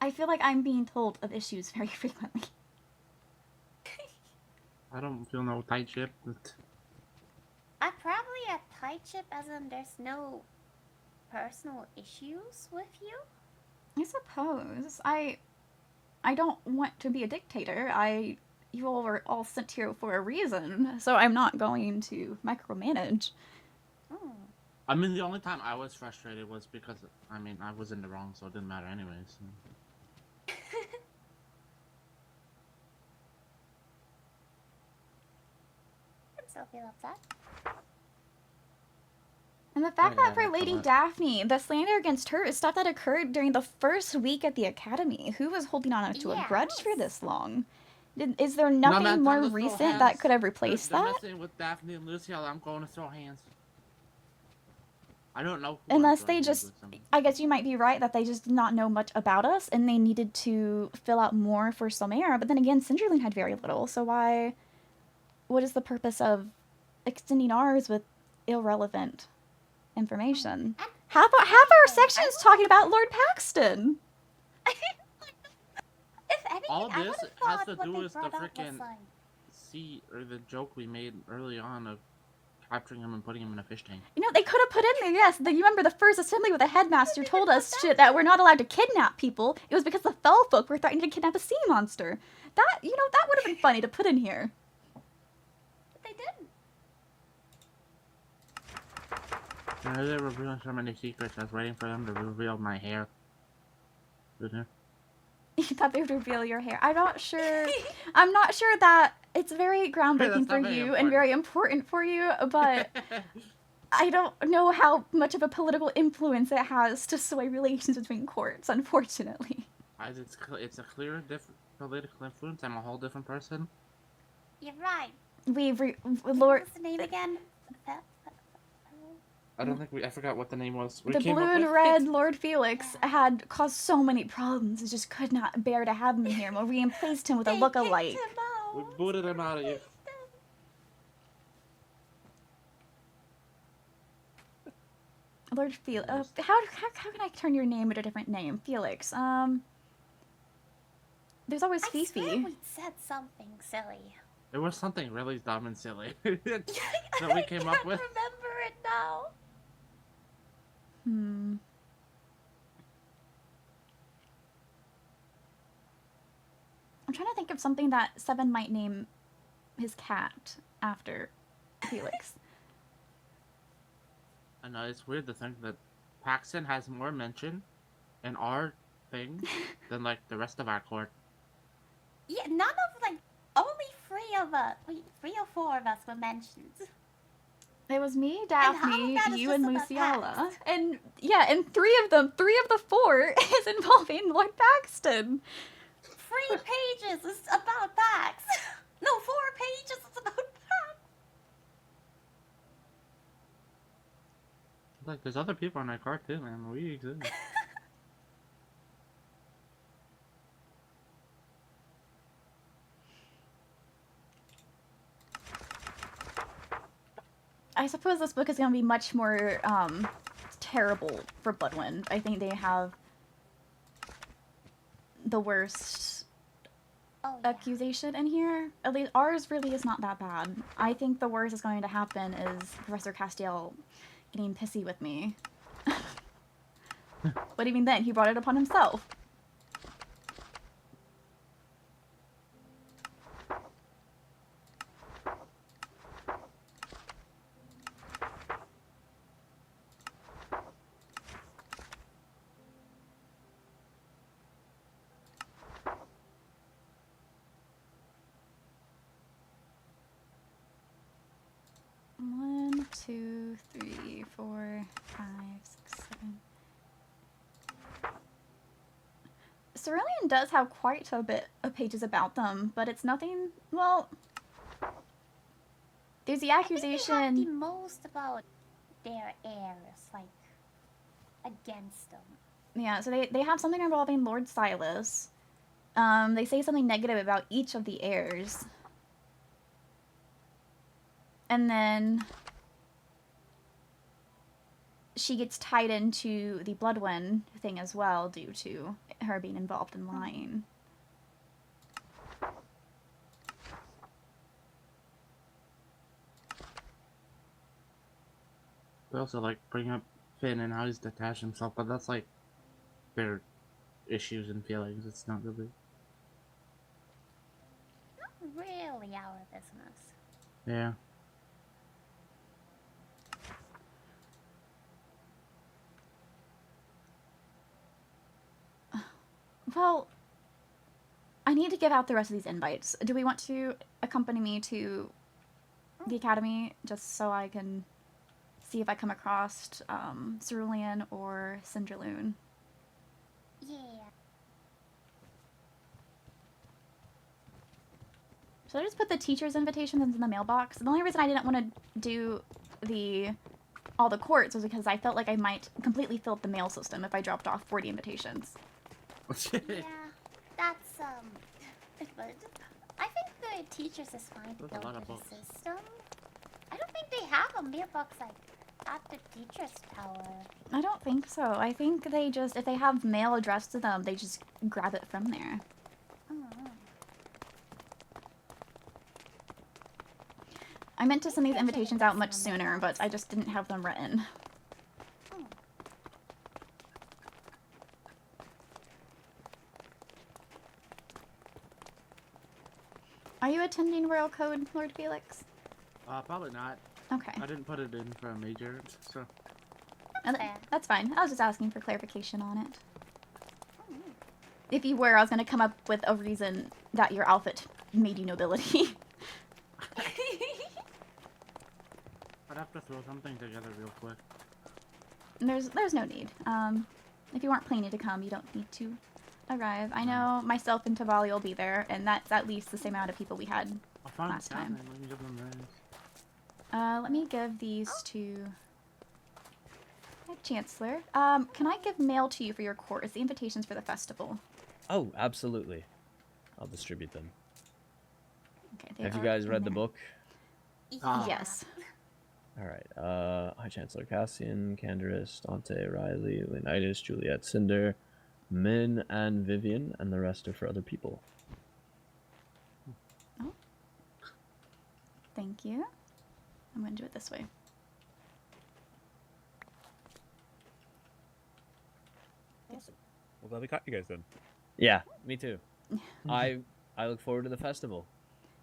I feel like I'm being told of issues very frequently. I don't feel no tight ship. But... I'm probably a tight ship, as in there's no personal issues with you. I suppose. I don't want to be a dictator. You all were all sent here for a reason, so I'm not going to micromanage. I mean, the only time I was frustrated was because, I mean, I was in the wrong, so it didn't matter anyways. So. I'm still feel upset. And the fact Oh, that yeah, for Lady come on. Daphne, the slander against her is stuff that occurred during the first week at the Academy. Who was holding on to a Yeah, grudge who for was- this long? Is there No, nothing man, more time to throw recent hands. that could have replaced They're that? messing with Daphne and Lizzaylia. I'm going to throw hands. I don't know. Who I'm Unless throwing they hands just, with, so- I guess you might be right that they just did not know much about us and they needed to fill out more for Solmera. But then again, Cinderlane had very little, so what is the purpose of extending ours with irrelevant information? And Half our section's talking about Lord Paxton. if anything, All I this would've has thought to what do they with the brought up was frickin' like, or the joke we made early on of capturing him and putting him in a fish tank. You know, they could have put in there, yes. You remember the first assembly where the headmaster told us shit that we're not allowed to kidnap people. It was because the fell folk were threatening to kidnap a sea monster. That would have been funny to put in here. but they didn't. They're revealing so many secrets. I was waiting for them to reveal my hair. Didn't You thought they would reveal your hair. I'm not sure that it's very groundbreaking That's for not very you and important. very important for you, but I don't know how much of a political influence it has to sway relations between courts, unfortunately. It's a clear political influence. I'm a whole different person. You're right. Lord, What's the name again? I don't think I forgot what the name was. We the came blue up and with. red Lord Felix had caused so many problems. It just could not bear to have him here. We replaced him with a They look-alike. kicked him out. We booted him out of here. Lord Felix. How can I turn your name into a different name? Felix. There's always I swear Fifi. we said something silly. It was something really dumb and silly I that we came up can't with. remember it now. I'm trying to think of something that Seven might name his cat after Felix. I know it's weird to think that Paxton has more mention in our thing than like the rest of our court. Yeah, none of only three or four of us were mentioned. It was me, how Daphne, bad is you, this and about Lizzaylia. Pax? And yeah, and three of the four is involving Lord Paxton. 3 pages is about Pax. No, 4 pages is about Pax. Like there's other people on our court too, man. We exist. I suppose this book is going to be much more terrible for Bloodwind. I think they have the worst Oh, yeah. accusation in here. At least ours really is not that bad. I think the worst is going to happen is Professor Castiel getting pissy with me. But even then, he brought it upon himself. One, two, three, four, 5, 6, 7. Cerulean does have quite a bit of pages about them, but it's nothing. Well, there's the I think they have the accusation. most about their heirs, like, against them. Yeah, so they have something involving Lord Silas. They say something negative about each of the heirs. And then she gets tied into the Bloodwind thing as well due to her being involved in lying. They also like bring up Finn and how he's detached himself, but that's like their issues and feelings. It's not really. Not really our business. Yeah. Well, I need to give out the rest of these invites. Do we want to accompany me to the academy just so I can see if I come across Cerulean or Cinderloon? Yeah. Should I just put the teacher's invitations in the mailbox? The only reason I didn't want to do all the courts was because I felt like I might completely fill up the mail system if I dropped off 40 invitations. Yeah, that's, but I think the teachers is fine to There's a go lot to of the books. system. I don't think they have a mailbox like at the teacher's tower. I don't think so. I think they just, if they have mail addressed to them, they just grab it from there. Mm-hmm. I meant to send these invitations out much sooner, but I just didn't have them written. Mm. Are you attending Royal Code, Lord Felix? Probably not. Okay. I didn't put it in for a major, so. Fair. That's fine. I was just asking for clarification on it. Mm. If you were, I was going to come up with a reason that your outfit made you nobility. I'd have to throw something together real quick. There's no need. If you weren't planning to come, you don't need to arrive. I know myself and Tivali will be there, and that's at least the same amount of people we had. I found Last time. Let me give them rings. Let me give these to Chancellor. Can I give mail to you for your court? It's the invitations for the festival. Oh, absolutely. I'll distribute them. Okay. they Have you are guys in read the there. book? Ah. Yes. All right. Hi, Chancellor Cassian, Candaris, Dante, Riley, Leonidas, Juliet, Cinder, Min, and Vivian, and the rest are for other people. Oh. Thank you. I'm going to do it this way. Awesome. Well, glad we caught you guys then. Yeah, me too. I look forward to the festival.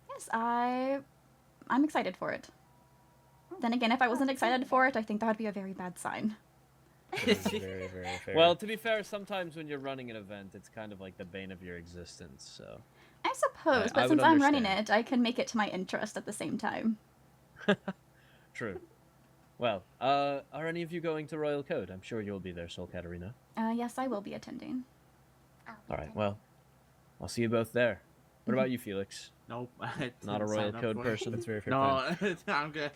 Yes, I'm excited for it. Then again, if I wasn't excited for it, I think that would be a very bad sign. Very, very fair. Well, to be fair, sometimes when you're running an event, it's kind of like the bane of your existence, so... I suppose, I but would since I'm running understand. it, I can make it to my interest at the same time. True. Well, are any of you going to Royal Code? I'm sure you'll be there, Sol Katarina. Yes, I will be attending. All right, well, I'll see you both there. What about you, Felix? Nope. Not a Royal Code person? That's very fair. No, I'm good.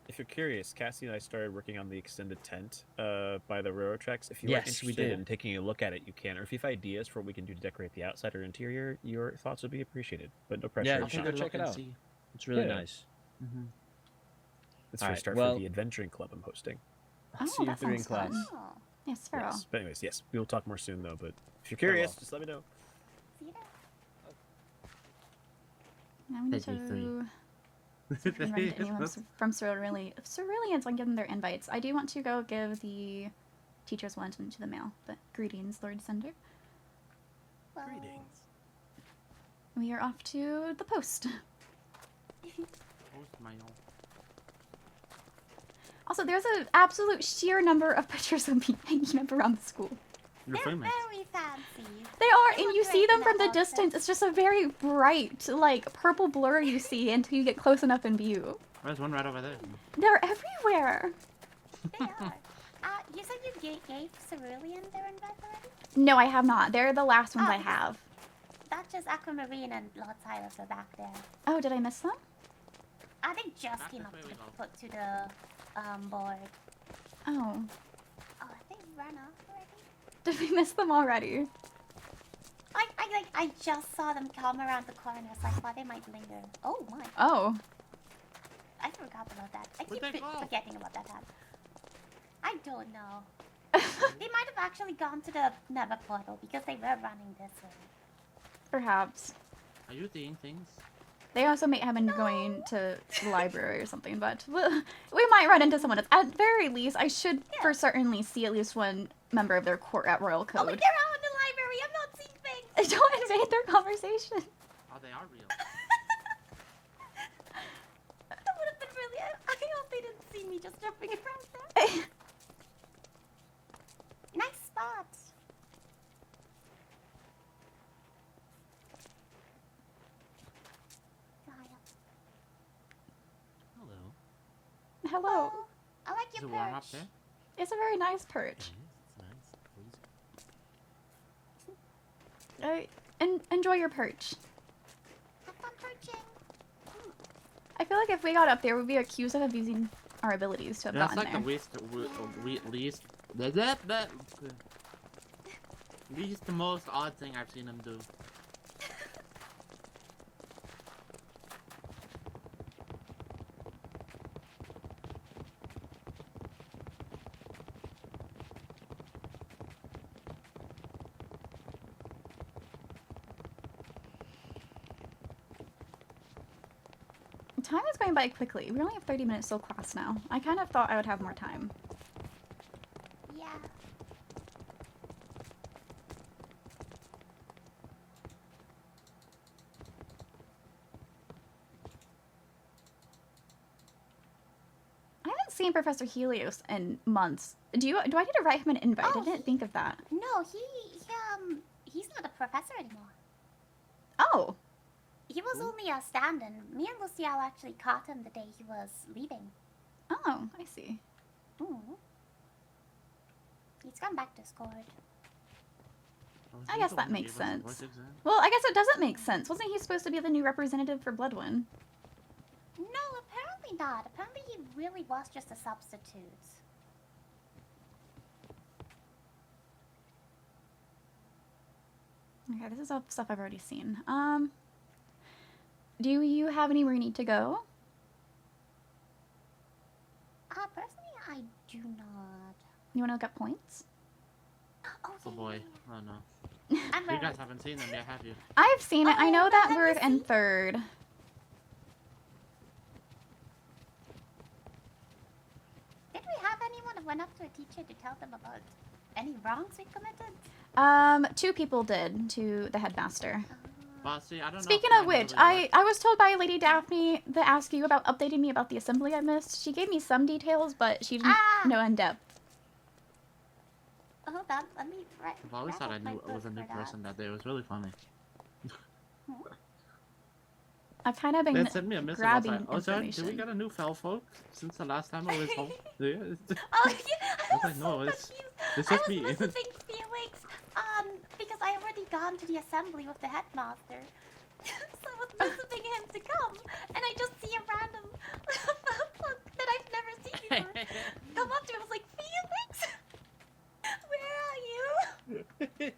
If you're curious, Cassie and I started working on the extended tent by the railroad tracks. If you are Yes, we interested did. in taking a look at it, you can. Or if you have ideas for what we can do to decorate the outside or interior, your thoughts would be appreciated. But no pressure. Yeah, I'll you should take go a check look it and out. see. It's really Yeah. nice. Mm-hmm. It's for a Alright, start well- for the adventuring club I'm hosting. Oh, See you that 3 in sounds class. fun. Oh, Yes, Farrell. Yes. But anyways, yes, we will talk more soon though. But if you're curious, Farewell. just let me know. see you there. Now we need Thank you, three. to see if we can run into anyone from Ceruleans and give them their invites. I do want to go give the teacher's one into the mail, but greetings, Lord Sender. Well, Greetings. We are off to the post. Post mail. Also, there's an absolute sheer number of pictures of me hanging up around the school. Your they're roommates. very fancy. They are, They and look you great see in them that from the outfit. distance. It's just a very bright, like, purple blur you see until you get close enough in view. There's one right over there. They're everywhere. They are. You said you gave Cerulean their invite already? No, I have not. They're the last ones Oh, I because- have. Duchess, Aquamarine, and Lord Silas are back there. Oh, did I miss them? They just Back came this up way to we the, go. put to the board. Oh. Oh, they ran off already? Did we miss them already? I just saw them come around the corner, so I thought they might linger. Oh my! Oh. I forgot about that. I Where'd keep they go? forgetting about that hat. I don't know. They might have actually gone to the Nether portal because they were running this way. Perhaps. Are you seeing things? They also may have been going to the library or something, but we might run into someone else. At very least, I should for certainly see at least one member of their court at Royal Oh, Code. but they're out in the library. I'm not seeing things. Don't invade their conversation. Oh, they are real. That would have been really. I hope they didn't see me just jumping around there. Nice spot. Gaia. Hello. Hello. Oh, I like Is your it warm up perch. there? It's a very nice perch. It's nice. Enjoy your perch. Have fun perching. I feel like if we got up there, we'd be accused of abusing our abilities to have That's gotten like there. least the most odd thing I've seen him do. Time is going by quickly. We only have 30 minutes till class now. I kind of thought I would have more time. Yeah. I haven't seen Professor Helios in months. Do I need to write him an invite? Oh, I didn't think of that. No, he's not a professor anymore. Oh. He was only a stand-in. Me and Lucielle actually caught him the day he was leaving. Oh, I see. Ooh. He's gone back to Scourge. I guess that makes sense. Well, I guess it doesn't make sense. Wasn't he supposed to be the new representative for Bloodwind? No, apparently not. Apparently he really was just a substitute. Okay, this is all stuff I've already seen. Do you have anywhere you need to go? Personally, I do not. You want to look up points? Oh, Oh yeah, boy. yeah, Oh no. yeah. I'm You ready. guys haven't seen them yet, have you? I've seen it. I Oh, know but that have we're you in seen- third. Did we have anyone who went up to a teacher to tell them about any wrongs we committed? 2 people did to the headmaster. Well, see, I don't Speaking know. of which, I was told by Lady Daphne to ask you about updating me about the assembly I missed. She gave me some details, but she didn't know in depth. Hold on, let me write. I've always thought I wrap up my knew it was a book new for that. person that day. It was really funny. I've kind of been They sent me a message. I was grabbing like, oh, sorry, did we information. get a new fell folk since the last time I was home? Yeah. Oh, yeah, I was like, no, it's confused. just I was me. visiting Felix, because I already gone to the assembly with the headmaster. So I was visiting him to come, and I just see a random book that I've never seen before. Come up to him, I was like, Felix, where are you?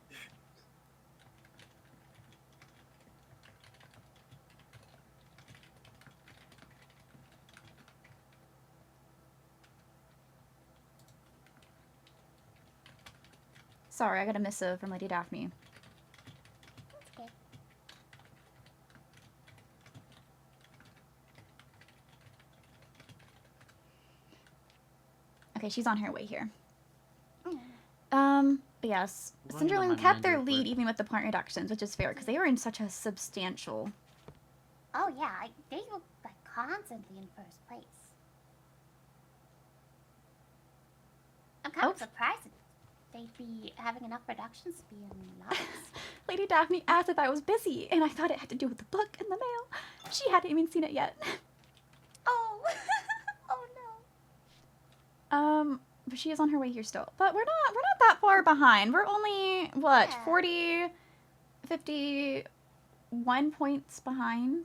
Sorry, I got a missive from Lady Daphne. That's okay. Okay, she's on her way here. Mm. But yes, Going to Cinderland my kept their manager lead quick. even with the point reductions, which is fair, because they were in such a substantial... Oh yeah, they were like constantly in first place. I'm kind Oh. of surprised that they'd be having enough reductions to be in lines. Lady Daphne asked if I was busy, and I thought it had to do with the book in the mail. She hadn't even seen it yet. Oh, oh no. But she is on her way here still. But we're not that far behind. We're only, what, Yeah. 40, 51 points behind?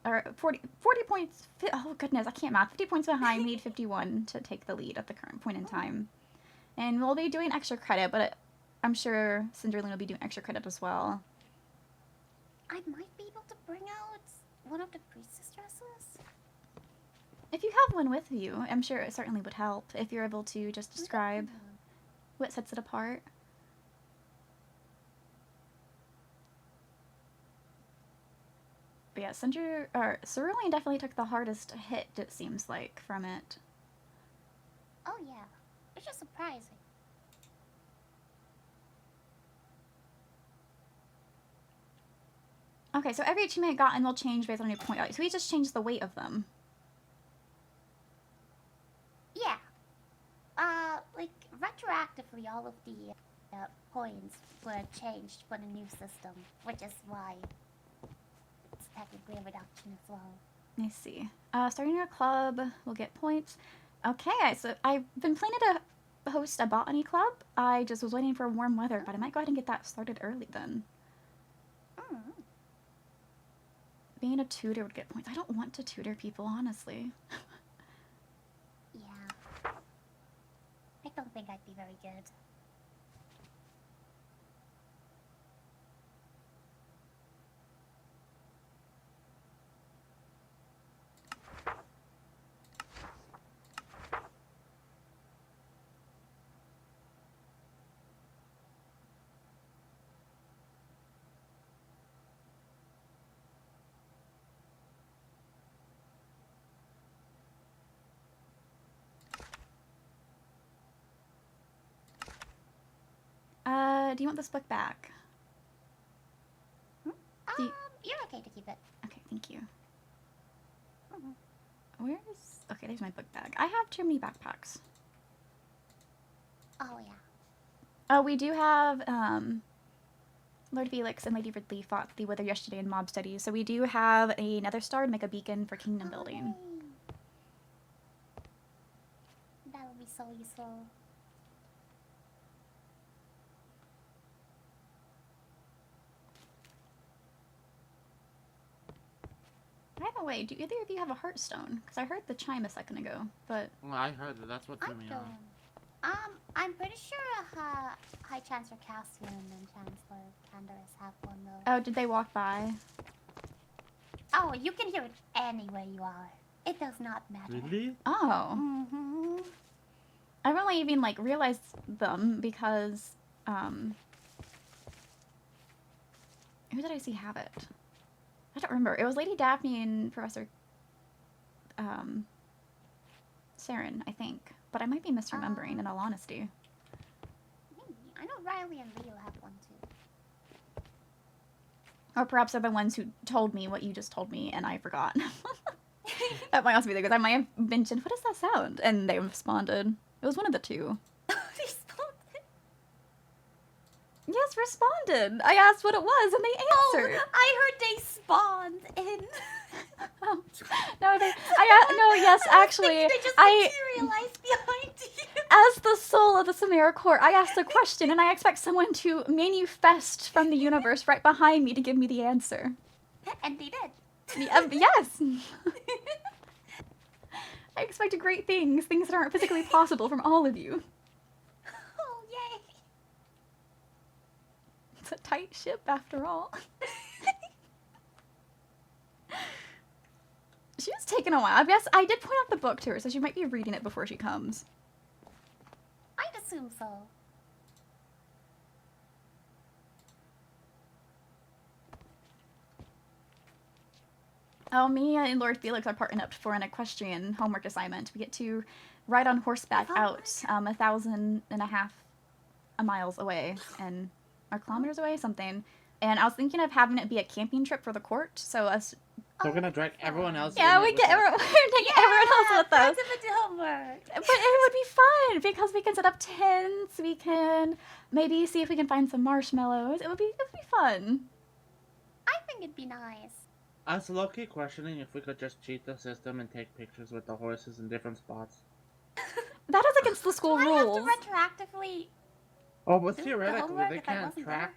Or 40 points, oh goodness, I can't math. 50 points behind, we need 51 to take the lead at the current point in time. And we'll be doing extra credit, but I'm sure Cinderland will be doing extra credit as well. I might be able to bring out one of the priestess dresses. If you have one with you, I'm sure it certainly would help if you're able to just describe what sets it apart. But yeah, Cerulean definitely took the hardest hit, it seems like, from it. Oh yeah, which is surprising. Okay, so every achievement gotten will change based on a new point value. So we just changed the weight of them. Yeah. Like retroactively, all of the points were changed for the new system, which is why it's technically a reduction as well. I see. Starting a club will get points. Okay, so I've been planning to host a botany club. I just was waiting for warm weather, but I might go ahead and get that started early then. Mm. Being a tutor would get points. I don't want to tutor people, honestly. Yeah. I don't think I'd be very good. Do you want this book back? Do you- You're okay to keep it. Okay, thank you. Mhm. Where's... Okay, there's my book bag. I have too many backpacks. Oh yeah. Oh, we do have, Lord Felix and Lady Ridley fought the Wither yesterday in mob studies, so we do have a nether star to make a beacon for kingdom building. Yay. That would be so useful. By the way, do either of you have a heartstone? Because I heard the chime a second ago, but... Well, I heard that. That's what threw I me don't. off. I'm pretty sure High Chancellor Cassian and Chancellor Candaris have one though. Oh, did they walk by? Oh, you can hear it anywhere you are. It does not matter. Really? Oh. Mm-hmm. I've only even, like, realized them because, who did I see have it? I don't remember. It was Lady Daphne and Professor, Saren, I think. But I might be misremembering, in all honesty. Maybe. I know Riley and Leo have one too. Or perhaps they're the ones who told me what you just told me, and I forgot. That might also be there, because I might have mentioned, what is that sound? And they responded. It was one of the two. Responded. Yes, responded. I asked what it was, and they answered. Oh, I heard they spawned in. Oh. No, no, yes, actually, They just I, materialized behind you. as the soul of the Solmera Court, I asked a question, and I expect someone to manifest from the universe right behind me to give me the answer. And they did. Yes. I expect great things that aren't physically possible from all of you. Oh, yay. It's a tight ship, after all. She was taking a while. Yes, I did point out the book to her, so she might be reading it before she comes. I'd assume so. Oh, me and Lord Felix are partnering up for an equestrian homework assignment. We get to ride on horseback out 1,500 miles away or kilometers away, something. And I was thinking of having it be a camping trip for the court, so us. So we're gonna drag everyone else. Yeah, in we it get with us. everyone, we're taking everyone else with us. That's a homework. But it would be fun because we can set up tents. We can maybe see if we can find some marshmallows. It would be fun. I think it'd be nice. I was low-key questioning if we could just cheat the system and take pictures with the horses in different spots. That is against the school Do rules. I have to retroactively? Oh, but Do the theoretically, homework they if I can't wasn't track.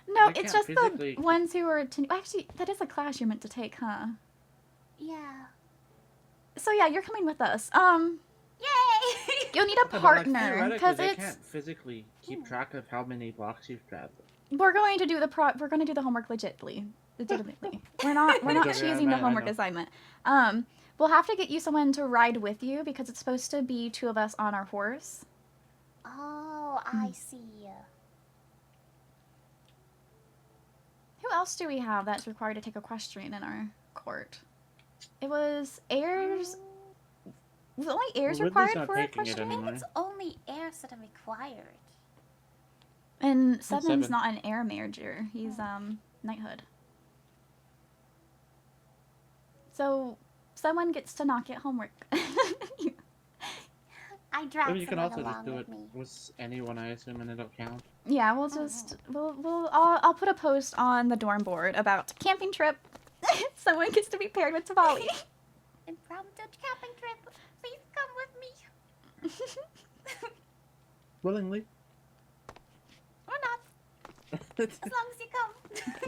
No, They it's can't just physically- the ones who are. Actually, that is a class you're meant to take, huh? Yeah. So yeah, you're coming with us. Yay! You'll need a Okay, but, like, partner theoretically, because they it's. can't physically keep track of how many blocks you've traveled. We're going to do we're going to do the homework legitimately. We're not Yeah, choosing the I homework know. assignment. We'll have to get you someone to ride with you because it's supposed to be 2 of us on our horse. Oh, I see. Who else do we have that's required to take equestrian in our court? It was heirs. Was only heirs Well, Ridley's required not for taking it equestrian? anymore. It's only heirs that are required. And Seven's Seven. not an heir major. He's knighthood. So someone gets to not get homework. I dragged Maybe you can someone also just along do with it me. with anyone, I assume, and it'll count. Yeah, we'll just I'll put a post on the dorm board about camping trip. Someone gets to be paired with Tivali. Impromptu camping trip. Please come with me. Willingly. Or not. As long as you come.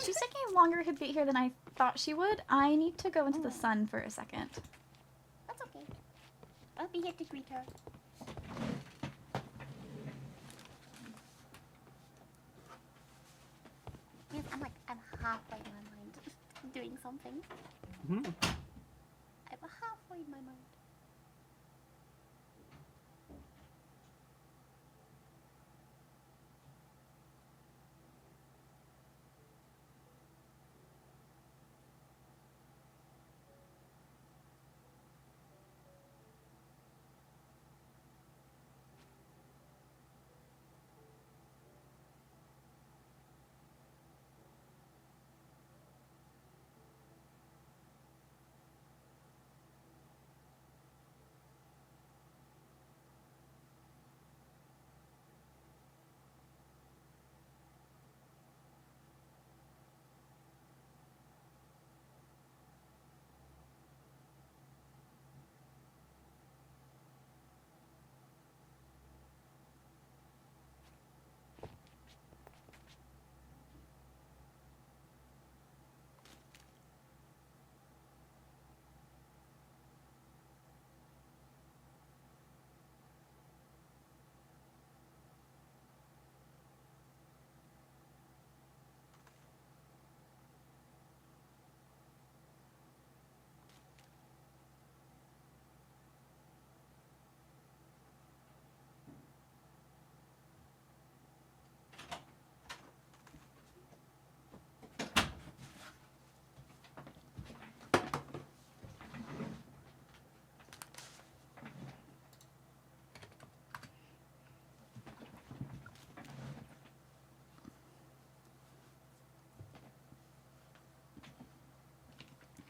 She's taking longer to get here than I thought she would. I need to go into the sun for a second. That's okay. I'll be here to greet her. Yes, I'm halfway in my mind doing something. Hmm. I'm halfway in my mind.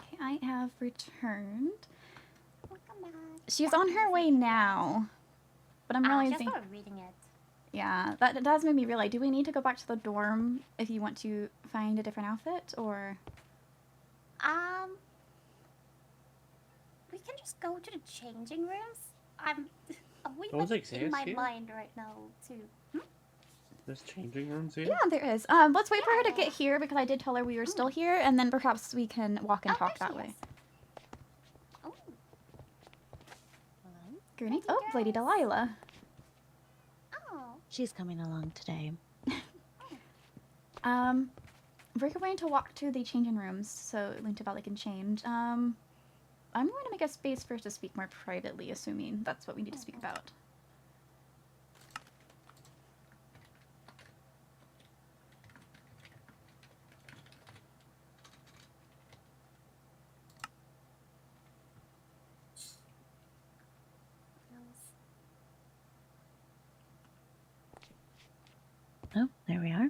Okay, I have returned. Welcome back. She's on her way now. But I'm Just realizing, started reading it. yeah, that does make me realize, do we need to go back to the dorm if you want to find a different outfit, or? We can just go to the changing rooms. I'm a wee Those bit exist in my here? mind right now too. There's changing rooms here? Yeah, there is. Let's wait for her to get here because I did tell her we were still here, and then perhaps we can walk and talk there that she way. is. Oh. Hello? Greetings. Thank Oh, you, Lady girls. Delilah. Oh. She's coming along today. We're going to walk to the changing rooms so Tivali can change. I'm going to make a space for us to speak more privately, assuming that's what we need to speak about. Oh, there we are.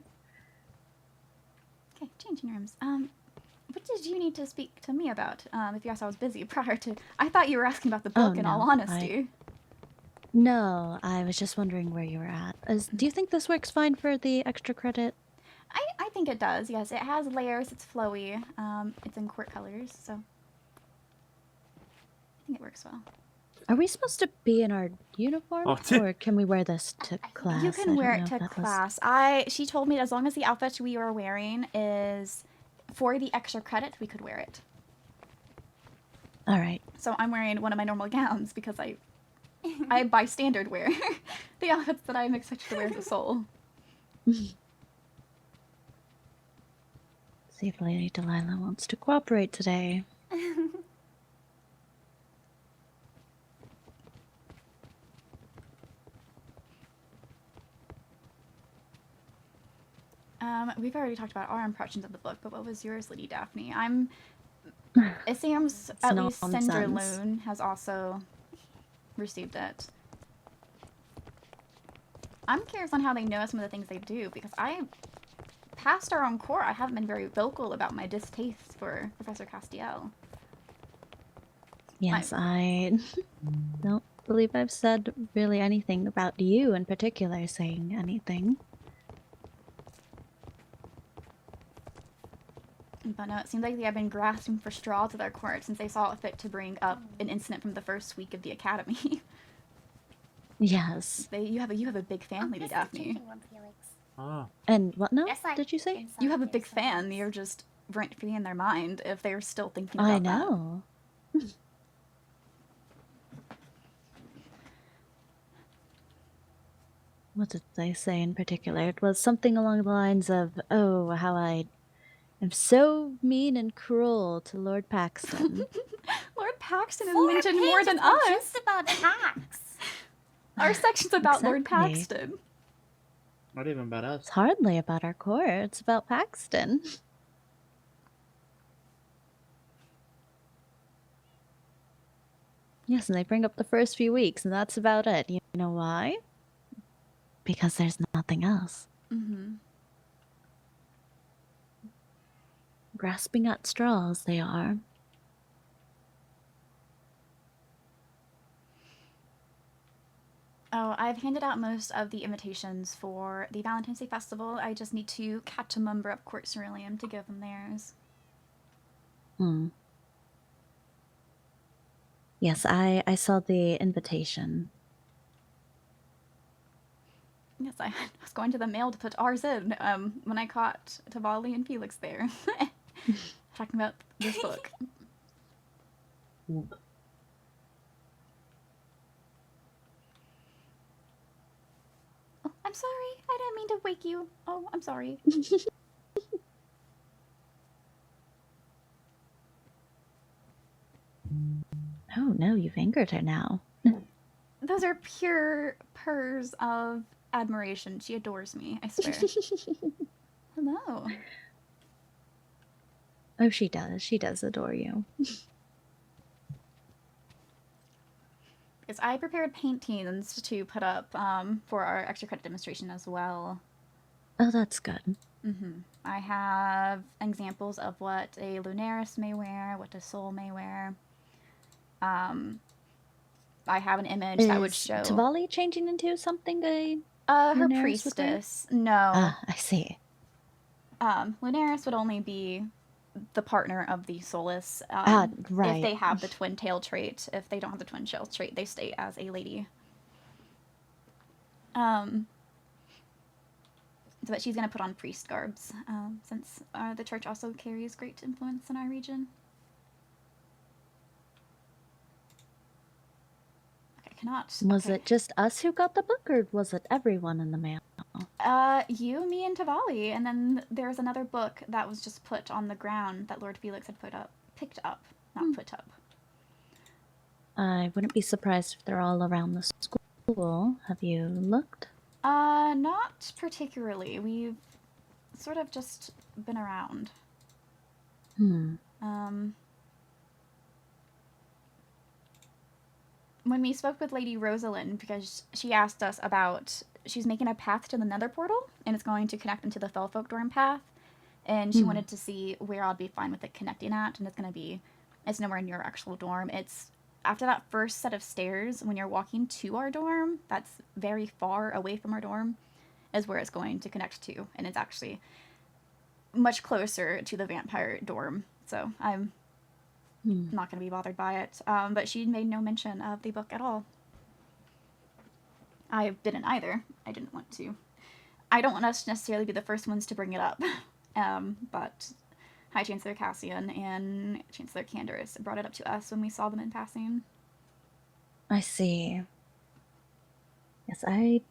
Okay, changing rooms. What did you need to speak to me about? If you asked, I was busy prior to. I thought you were asking about the book. In all no, honesty. No, I was just wondering where you were at. Do you think this works fine for the extra credit? I think it does. Yes, it has layers. It's flowy. It's in court colors, so I think it works well. Are we supposed to be in our uniform, Oh, or can we wear this to class? You I can don't wear know it if to that was- class. She told me as long as the outfit we are wearing is for the extra credit, we could wear it. All right. So I'm wearing one of my normal gowns because I by standard wear the outfits that I'm expected to wear as a soul. See if Lady Delilah wants to cooperate today. We've already talked about our impressions of the book, but what was yours, Lady Daphne? It seems at least nonsense. Cinderloon has also received it. I'm curious on how they know some of the things they do, because past our own court, I haven't been very vocal about my distaste for Professor Castiel. Yes, I don't believe I've said really anything about you in particular saying anything. But no, it seems like they have been grasping for straws at their court since they saw it fit to bring up an incident from the first week of the academy. Yes. You have a big fan, Lady This is the Daphne. changing room, Felix. Oh. And what now? Yes, I- Did you say? inside You have a there big fan. sometimes. You're just rent-free in their mind if they're still thinking about I that. know. What did they say in particular? It was something along the lines of, "Oh, how I am so mean and cruel to Lord Paxton." Lord Paxton is 4 mentioned more than pages were us. just about hacks. Our section's about Lord Exactly. Paxton. Not even about us. It's hardly about our court. It's about Paxton. Yes, and they bring up the first few weeks, and that's about it. You know why? Because there's nothing else. Mm-hmm. Grasping at straws, they are. Oh, I've handed out most of the invitations for the Valentine's Day Festival. I just need to catch a member of Court Ceruleum to give them theirs. Hmm. Yes, I saw the invitation. Yes, I was going to the mail to put ours in when I caught Tivali and Felix there. Talking about this book. Oh, I'm sorry. I didn't mean to wake you. Oh, I'm sorry. Oh no, you've angered her now. Those are pure purrs of admiration. She adores me, I swear. Hello. Oh, she does. She does adore you. Because I prepared paintings to put up for our extra credit demonstration as well. Oh, that's good. Mm-hmm. I have examples of what a Lunaris may wear, what a soul may wear. I have an image that would show Tivali changing into something her Lunaris would wear? priestess. No, Ah, I see. Lunaris would only be the partner of the Solus. Right. If they have the twin tail trait. If they don't have the twin tail trait, they stay as a lady. But she's gonna put on priest garbs, since the church also carries great influence in our region. Okay, cannot. Was okay. it just us who got the book, or was it everyone in the mail? You, me, and Tivali, and then there's another book that was just put on the ground that Lord Felix had picked up, not put up. I wouldn't be surprised if they're all around the school. Have you looked? Not particularly. We've sort of just been around. Hmm. When we spoke with Lady Rosalind, because she asked us about she's making a path to the Nether portal, and it's going to connect into the Fellfolk dorm path. And she wanted to see where I'd be fine with it connecting at, and it's nowhere near our actual dorm. It's after that first set of stairs, when you're walking to our dorm, that's very far away from our dorm, is where it's going to connect to, and it's actually much closer to the vampire dorm. So I'm not going to be bothered by it. But she made no mention of the book at all. I didn't either. I didn't want to. I don't want us to necessarily be the first ones to bring it up. But High Chancellor Cassian and Chancellor Candaris brought it up to us when we saw them in passing. I see. Yes, I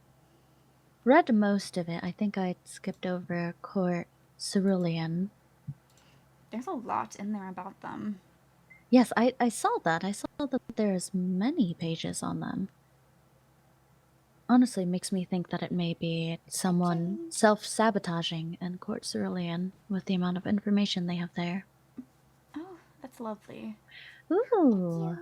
read most of it. I think I skipped over Court Cerulean. There's a lot in there about them. Yes, I saw that. I saw that there's many pages on them. Honestly, makes me think that it may be someone self-sabotaging in Court Cerulean with the amount of information they have there. Oh, that's lovely. Ooh.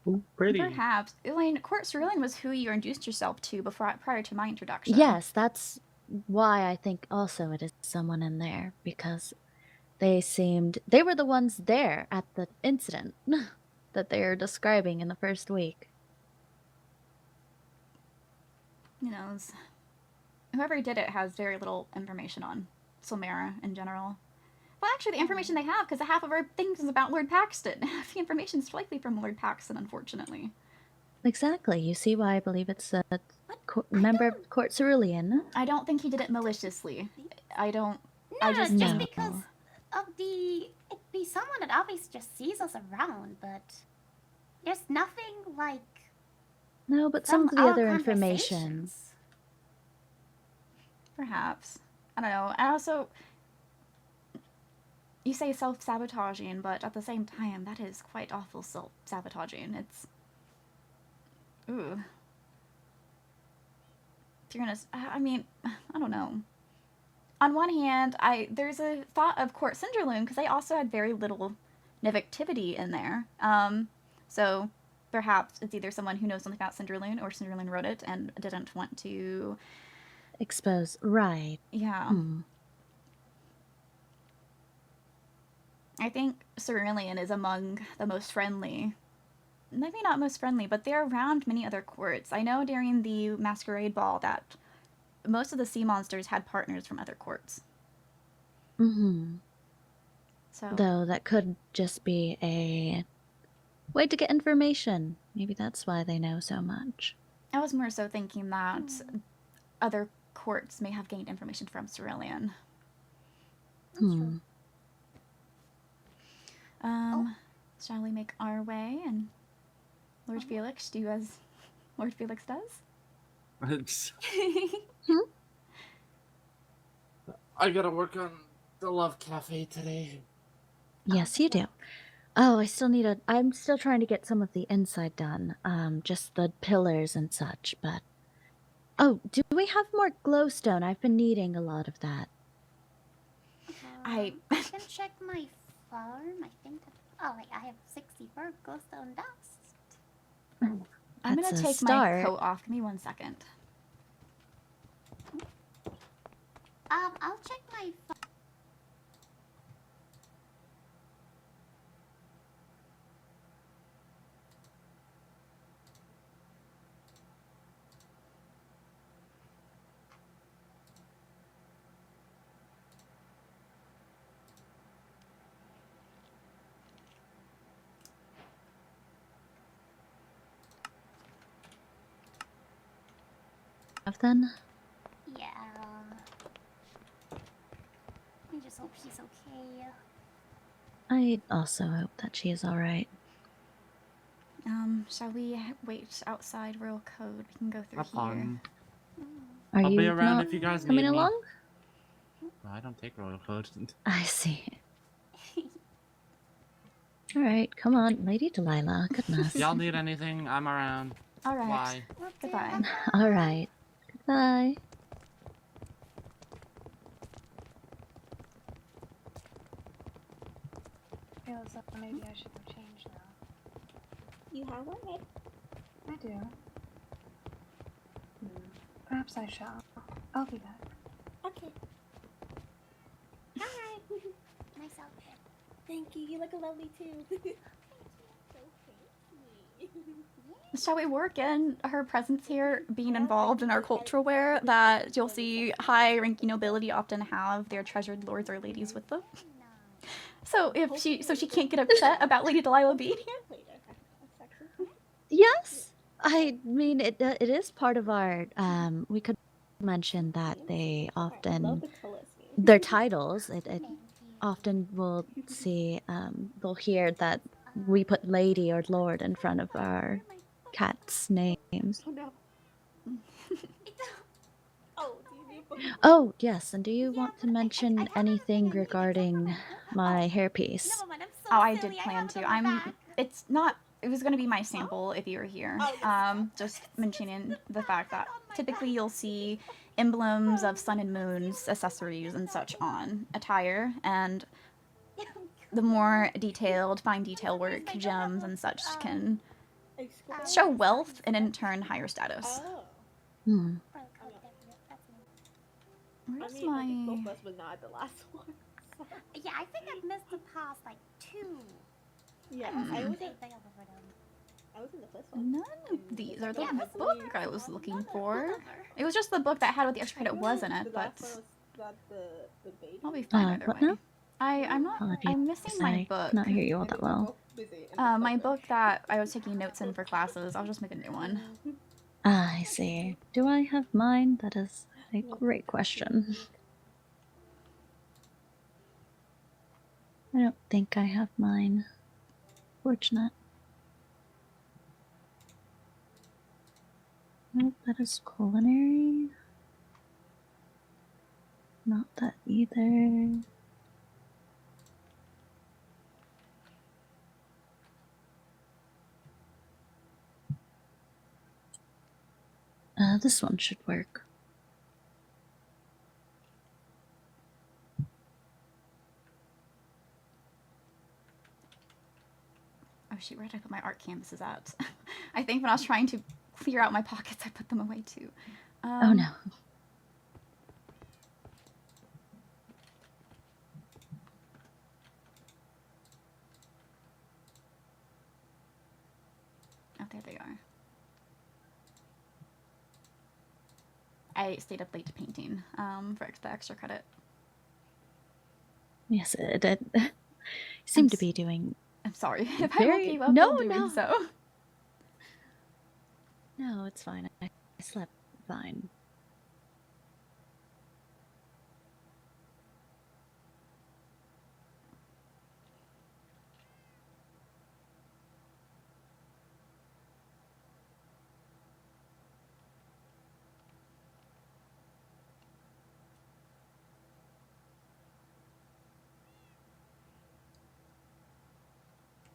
Ooh, pretty. Perhaps. Elaine, Court Cerulean was who you introduced yourself to prior to my introduction. Yes, that's why I think also it is someone in there, because they were the ones there at the incident that they are describing in the first week. You know, whoever did it has very little information on Solmera in general. Well, actually, the information they have, because half of our things is about Lord Paxton. Half the information is likely from Lord Paxton, unfortunately. Exactly. You see why I believe it's a member of Court Cerulean. I don't think he did it maliciously. No, just it's just No. because of it'd be someone that obviously just sees us around, but there's nothing like No, but some of from the our other information. conversations. Perhaps. I don't know. And also, you say self-sabotaging, but at the same time, that is quite awful self-sabotaging. It's... Ooh. If you're gonna... I mean, I don't know. On one hand, there's a thought of Court Cinderloon, because they also had very little negativity in there. So perhaps it's either someone who knows something about Cinderloon, or Cinderloon wrote it and didn't want to... Expose. Right. Yeah. I think Cerulean is among the most friendly. Maybe not most friendly, but they're around many other courts. I know during the Masquerade Ball that most of the sea monsters had partners from other courts. So Though that could just be a way to get information. Maybe that's why they know so much. I was more so thinking that other courts may have gained information from Cerulean. Shall we make our way and Lord Felix do as Lord Felix does? I gotta work on the Love Cafe today. Yes, you do. Oh, I'm still trying to get some of the inside done. Just the pillars and such, but... Oh, do we have more glowstone? I've been needing a lot of that. I can check my farm. I think that... Oh, wait, I have 64 glowstone dust. I'm That's gonna a take start. my coat off. Give me 1 second. I'll check my farm. Then? Yeah. I just hope she's okay. I also hope that she is alright. Shall we wait outside Royal Code? We can go through That's here. fine. Are I'll you be around not if you guys need coming me. along? No, I don't take royal code. I see. Alright, come on, Lady Delilah. Goodness. If y'all need anything, I'm around. All right. Why? Goodbye. Alright. Goodbye. Feels like maybe I should have changed now. You have one, right? I do. Perhaps I shall. I'll be back. Okay. Hi. Myself. Thank you. You look lovely too. so fancy. Shall we work in her presence here being involved in our cultural wear that you'll see high-ranking nobility often have their treasured lords or ladies with them? So if she can't get upset about Lady Delilah being here? Yes, I mean it is part of our. We could mention that they often their titles. It often will see. We'll hear that we put lady or lord in front of our cats' names. Oh no. Oh, do you need both? Oh yes, and do you want to mention anything regarding my hairpiece? Never mind, I'm so Oh, I silly. did plan have it to. on my back. It's not. It was going to be my sample if you were here. Just mentioning the fact that typically you'll see emblems of sun and moons, accessories, and such on attire, and the more detailed, fine detail work, gems, and such can show wealth and in turn higher status. Oh. Hmm. Where's I mean, my? I think both of us was not at the last one. So. Yeah, I think I've missed the past like 2. Yeah, Hmm. I was They in, over them. I was in the first one. None of these are the Yeah, that's book weird. I was looking None for. of It was just the book that had what the extra credit was in The it, but last one was not the baby. I'll be fine either What way. now? I'm not. Apologies, I'm missing my I book. cannot hear you all I that think we're well. both busy in the My summer. book that I was taking notes in for classes. I'll just make a new one. Ah, I see. Do I have mine? That is a great question. I don't think I have mine. Fortunate. Nope, that is culinary. Not that either. This one should work. Oh shoot, where did I put my art canvases at? I think when I was trying to clear out my pockets, I put them away too. Oh no. Oh, there they are. I stayed up late painting for the extra credit. Yes, it did. Seem to be doing. I'm sorry if I Very- woke you up no, while doing no. so. No, it's fine. I slept fine.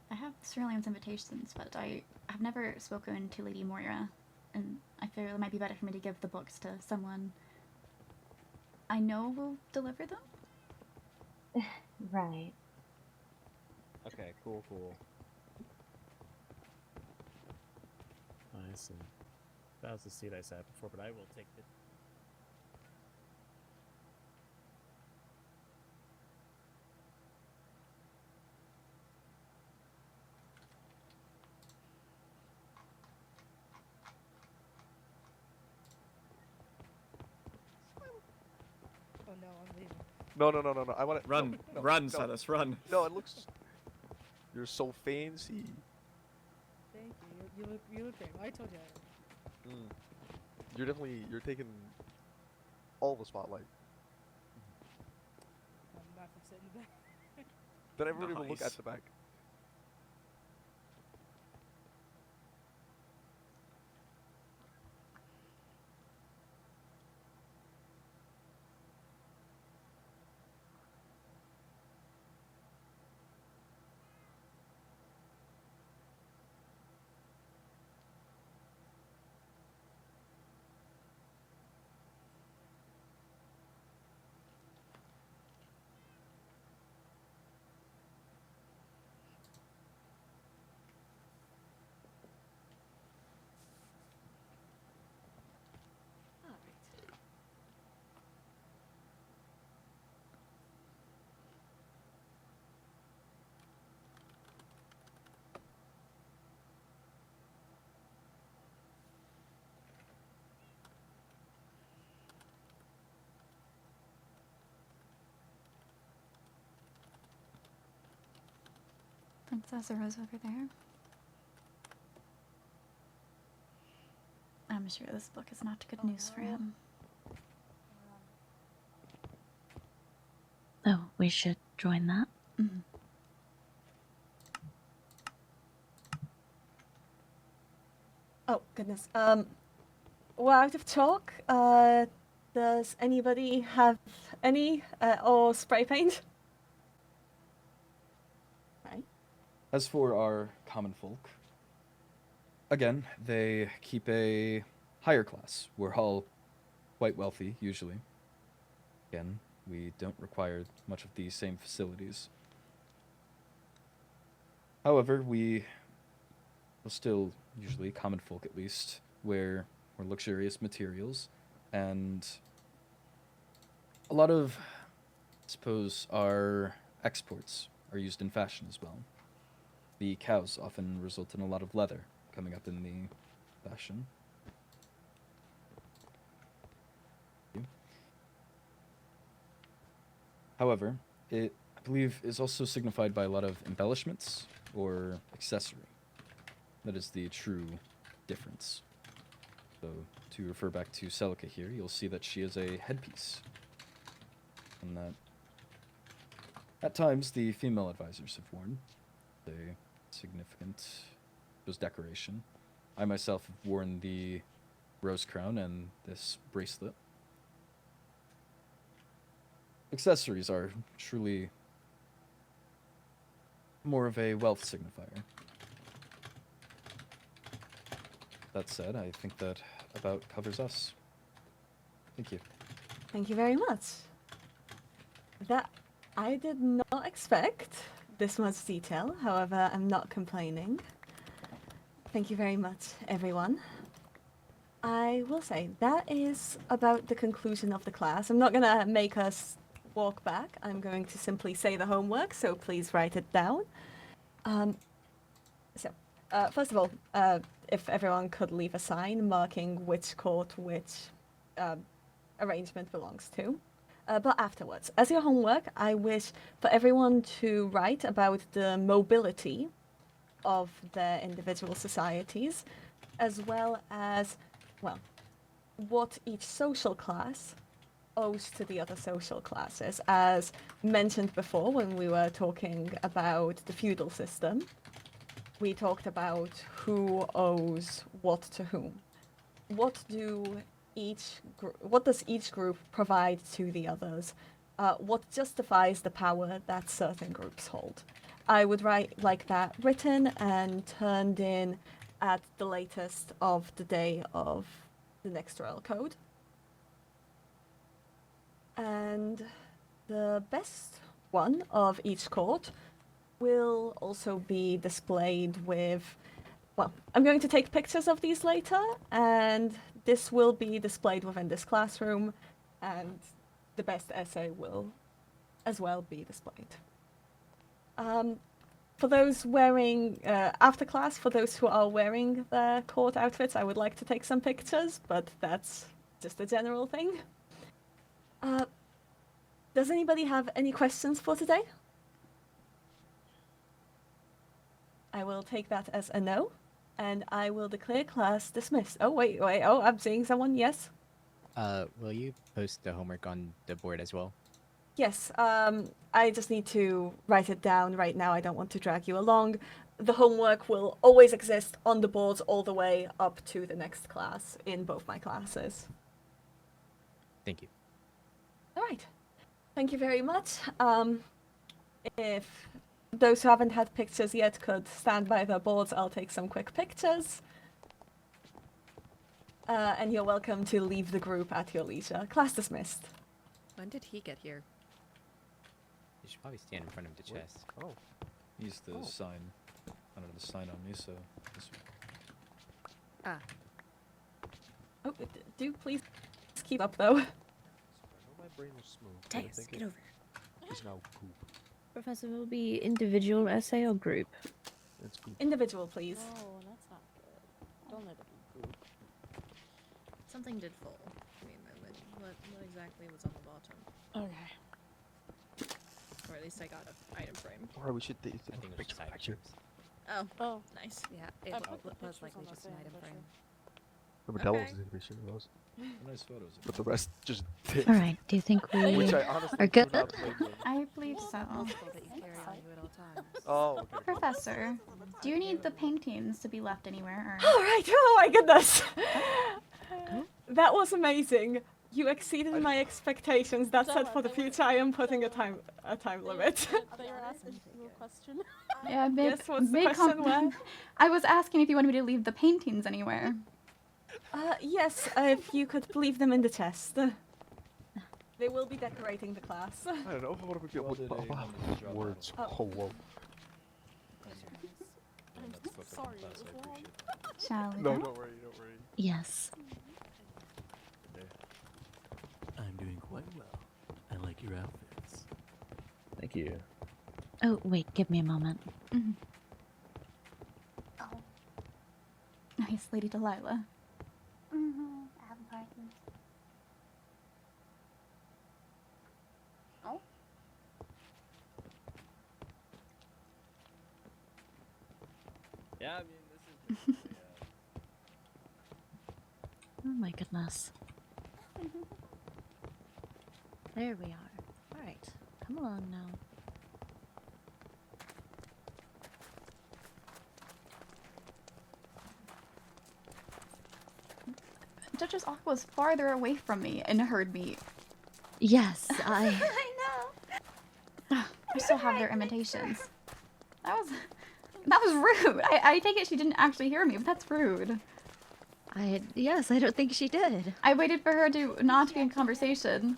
I have Sir William's invitations, but I have never spoken to Lady Moira, and I feel it might be better for me to give the books to someone I know will deliver them. Right. Okay, cool. I see. That was the seat I sat before, but I will take the. Oh no, I'm leaving. No. I want to Run, no, run, no. Samus, run. No, it looks. You're so fancy. Thank you. You look great. I told you I am. You're taking all the spotlight. I'm not gonna sit in the back. Then everybody will look Nice. at the back. Princess Rose over there. I'm sure this book is not good news for him. Oh, we should join that. Mm-hmm. Oh, goodness. We're out of chalk. Does anybody have any, or spray paint? Right. As for our common folk, again, they keep a higher class. We're all quite wealthy, usually. Again, we don't require much of the same facilities. However, we will still, usually, common folk at least, wear more luxurious materials, and a lot of, I suppose, our exports are used in fashion as well. The cows often result in a lot of leather coming up in the fashion. However, it, I believe, is also signified by a lot of embellishments or accessory. That is the true difference. So, to refer back to Celica here, you'll see that she is a headpiece. And that, at times, the female advisors have worn a significant decoration. I myself have worn the rose crown and this bracelet. Accessories are truly more of a wealth signifier. That said, I think that about covers us. Thank you. Thank you very much. That I did not expect this much detail, however, I'm not complaining. Thank you very much, everyone. I will say, that is about the conclusion of the class. I'm not going to make us walk back. I'm going to simply say the homework, so please write it down. First of all, if everyone could leave a sign marking which court which arrangement belongs to. But afterwards, as your homework, I wish for everyone to write about the mobility of their individual societies, as well as, well, what each social class owes to the other social classes. As mentioned before when we were talking about the feudal system, we talked about who owes what to whom. What does each group provide to the others? What justifies the power that certain groups hold? I would like that written and turned in at the latest of the day of the next royal code. And the best one of each court will also be displayed with, well, I'm going to take pictures of these later, and this will be displayed within this classroom, and the best essay will as well be displayed. For those wearing, after class, for those who are wearing their court outfits, I would like to take some pictures, but that's just a general thing. Does anybody have any questions for today? I will take that as a no, and I will declare class dismissed. Oh, wait, oh, I'm seeing someone, yes? Will you post the homework on the board as well? Yes, I just need to write it down right now. I don't want to drag you along. The homework will always exist on the boards all the way up to the next class in both my classes. Thank you. All right. Thank you very much. If those who haven't had pictures yet could stand by their boards, I'll take some quick pictures. And you're welcome to leave the group at your leisure. Class dismissed. When did he get here? You should probably stand in front of the chest. Oh. Use the sign. I don't have a sign on me, so this one. Ah. Oh, do please keep up, though. My brain was smooth. Deus, get over. It's now goop. Professor, will it be individual essay or group? It's goop. Individual, please. Oh, that's not good. Don't let it be group. Something did fall. Give me a moment. What exactly was on the bottom? Okay. or at least I got an item frame. Or we should take I think it was just item picture. Oh, Oh. nice. Yeah, it was likely just an item frame. Remember, Della was Okay. in the picture of those. Nice photos. But the rest just did. All right. Do you think we Which I honestly are do good? not blame them. I believe so. Multiple that you carry on you at all times. Oh, okay. Professor, do you need the paintings to be left anywhere? Or... All right. Oh my goodness. That was amazing. You exceeded my expectations. That said, for the future, I am putting a time limit. They were asking you a question. Yeah, big, Yes, what's the big question, Wes? I was asking if you wanted me to leave the paintings anywhere. Yes, if you could leave them in the chest. They will be decorating the class. I don't know. What would be Well, did anyone just drop words? out? Oh, whoa. Sorry, it was wrong. Shall we No, go? don't worry, don't worry. Yes. I'm doing quite well. I like your outfits. Thank you. Oh, wait. Give me a moment. Mhm. Nice, Lady Delilah. Important. Oh. Yeah, I mean, this is. Oh my goodness. There we are. All right. Come along now. Duchess Aqua was farther away from me and heard me. Yes, I I still have their imitations. That was rude. I take it she didn't actually hear me, but that's rude. Yes, I don't think she did. I waited for her to not be in conversation,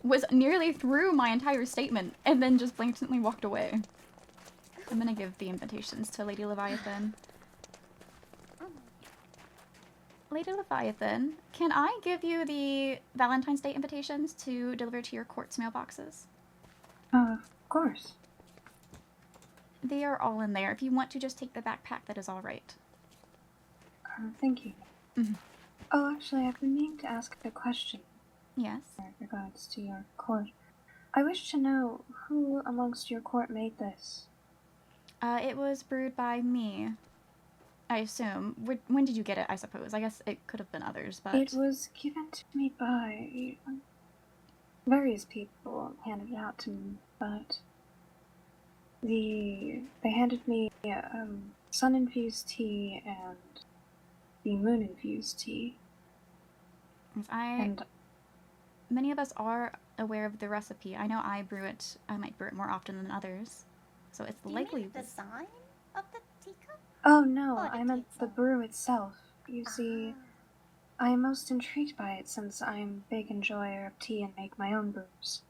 was nearly through my entire statement, and then just blatantly walked away. I'm gonna give the invitations to Lady Leviathan. Lady Leviathan, can I give you the Valentine's Day invitations to deliver to your court's mailboxes? Of course. They are all in there. If you want to just take the backpack, that is all right. Thank you. Mhm. Oh, actually, I've been meaning to ask a question Yes. in regards to your court. I wish to know who amongst your court made this. It was brewed by me, I assume. When did you get it, I suppose? I guess it could have been others, but... It was given to me by various people, handed it out to me, but they handed me sun-infused tea and the moon-infused tea. And Many of us are aware of the recipe. I know I brew it. I might brew it more often than others. So it's Do you likely... mean the design of the teacup? oh no, Oh, I meant the brew itself. You see, I am most intrigued by it since I am a big enjoyer of tea and make my own brews.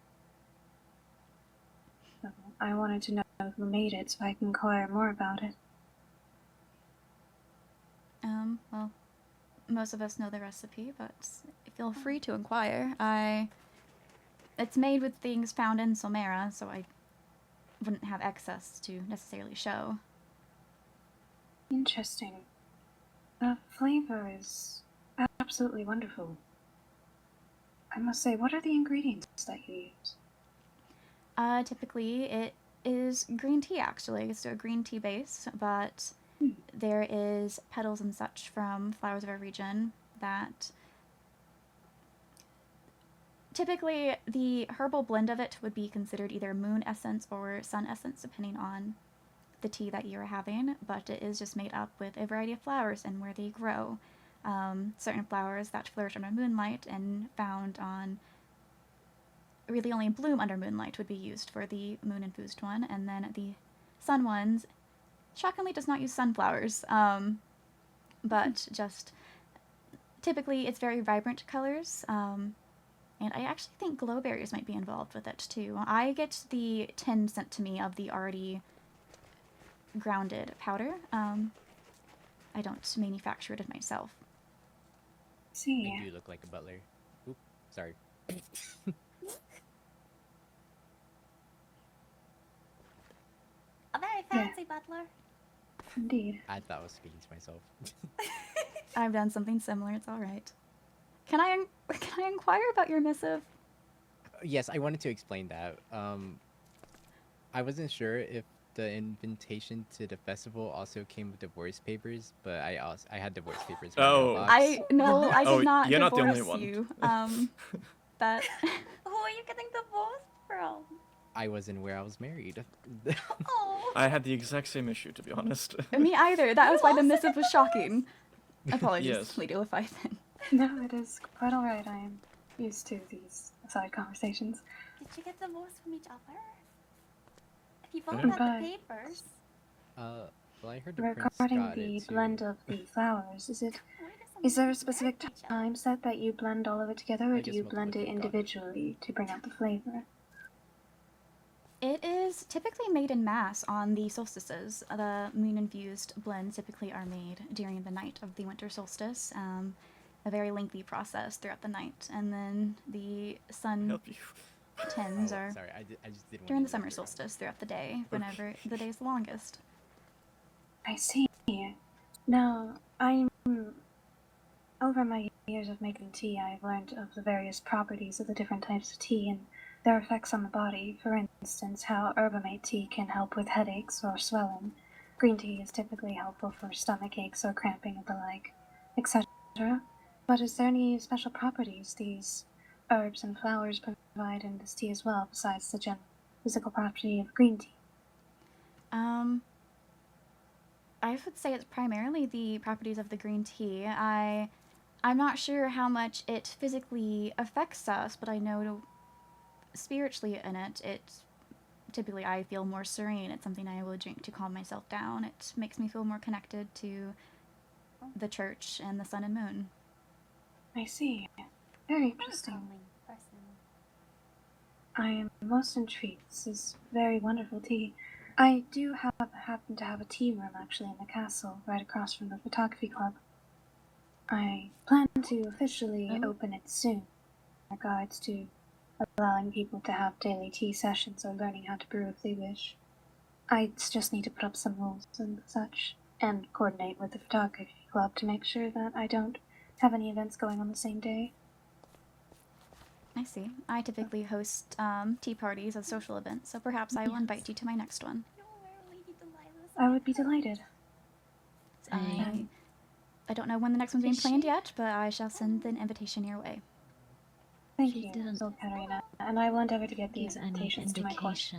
So I wanted to know who made it so I can inquire more about it. Well, most of us know the recipe, but feel free to inquire. It's made with things found in Solmera, so I wouldn't have access to necessarily show. Interesting. The flavor is absolutely wonderful. I must say, what are the ingredients that you use? Typically it is green tea, actually. It's a green tea base, but there is petals and such from flowers of our region that... Typically, the herbal blend of it would be considered either moon essence or sun essence, depending on the tea that you're having, but it is just made up with a variety of flowers and where they grow. Certain flowers that flourish under moonlight and found on... really only bloom under moonlight would be used for the moon-infused one, and then the sun ones, shockingly, does not use sunflowers, but just... Typically, it's very vibrant colors, and I actually think glowberries might be involved with it, too. I get the tin sent to me of the already grounded powder. I don't manufacture it myself. See. You do look like a butler. Oop, sorry. A very fancy butler. Indeed. I thought I was speaking to myself. I've done something similar, it's alright. Can I inquire about your missive? Yes, I wanted to explain that. I wasn't sure if the invitation to the festival also came with divorce papers, but I had divorce papers. In my mailbox. I did Oh, not you're not the divorce only one. you. That Who are you getting divorced from? I wasn't where I was married. Oh. I had the exact same issue, to be honest. me either. That was why the missive was shocking. Apologies, Yes. Lady Leviathan. No, it is quite alright. I am used to these side conversations. Did you get divorced from each other? If you both Yeah. had the papers. Well, I heard the prince Regarding got the it too. blend of the flowers, is there a specific time set that you blend all of it together, or I do guess you multiple blend it people got it. individually to bring out the flavor? It is typically made in mass on the solstices. The moon-infused blends typically are made during the night of the winter solstice. A very lengthy process throughout the night, and then the sun tins are Sorry, I just didn't. during the summer solstice throughout the day, whenever the day is the longest. I see. Now, over my years of making tea, I've learned of the various properties of the different types of tea and their effects on the body. For instance, how herbamate tea can help with headaches or swelling. Green tea is typically helpful for stomach aches or cramping and the like, etc. But is there any special properties these herbs and flowers provide in this tea as well, besides the general physical property of green tea? I would say it's primarily the properties of the green tea. I'm not sure how much it physically affects us, but I know spiritually in it typically I feel more serene. It's something I would drink to calm myself down. It makes me feel more connected to the church and the sun and moon. I see. Very interesting. I am most intrigued. This is very wonderful tea. I do happen to have a tea room actually in the castle, right across from the photography club. I plan to officially open it soon, in regards to allowing people to have daily tea sessions or learning how to brew if they wish. I just need to put up some rules and such, and coordinate with the photography club to make sure that I don't have any events going on the same day. I see. I typically host tea parties as social events, so perhaps I will invite you to my next one. I would be delighted. I don't know when the next one's being planned yet, but I shall send an invitation your way. Thank you, Katarina, and I will endeavor to get these invitations to my court.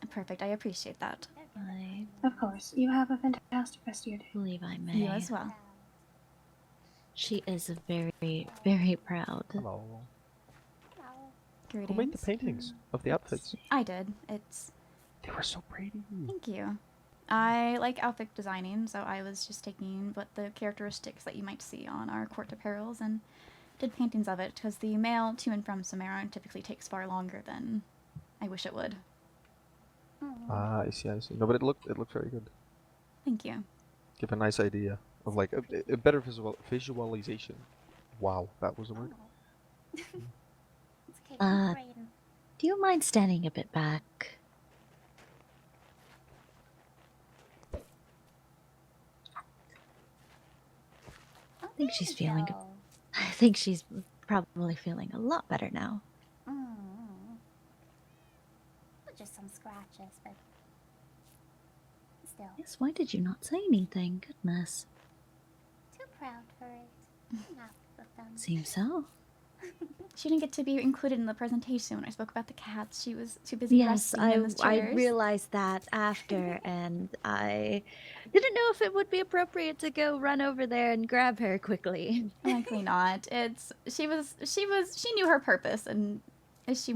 Perfect, I appreciate that. Of course. You have a fantastic rest of your day. Believe I may. You as well. She is very, very proud. Hello. Greetings. Who made the paintings of the outfits? I did. They were so pretty. Thank you. I like outfit designing, so I was just taking what the characteristics that you might see on our court apparels and did paintings of it, because the mail to and from Solmera typically takes far longer than I wish it would. Ah, I see. No, but it looked very good. Thank you. Give a nice idea of like a better visualization. Wow, that was a word. Do you mind standing a bit back? I think she's feeling. I think she's probably feeling a lot better now. Just some scratches, but still. Yes. Why did you not say anything? Goodness. Too proud for it. Enough of them. Seems so. She didn't get to be included in the presentation when I spoke about the cats. She was too busy Yes, resting in the I chairs. realized that after, and I didn't know if it would be appropriate to go run over there and grab her quickly. Likely not. She knew her purpose, and she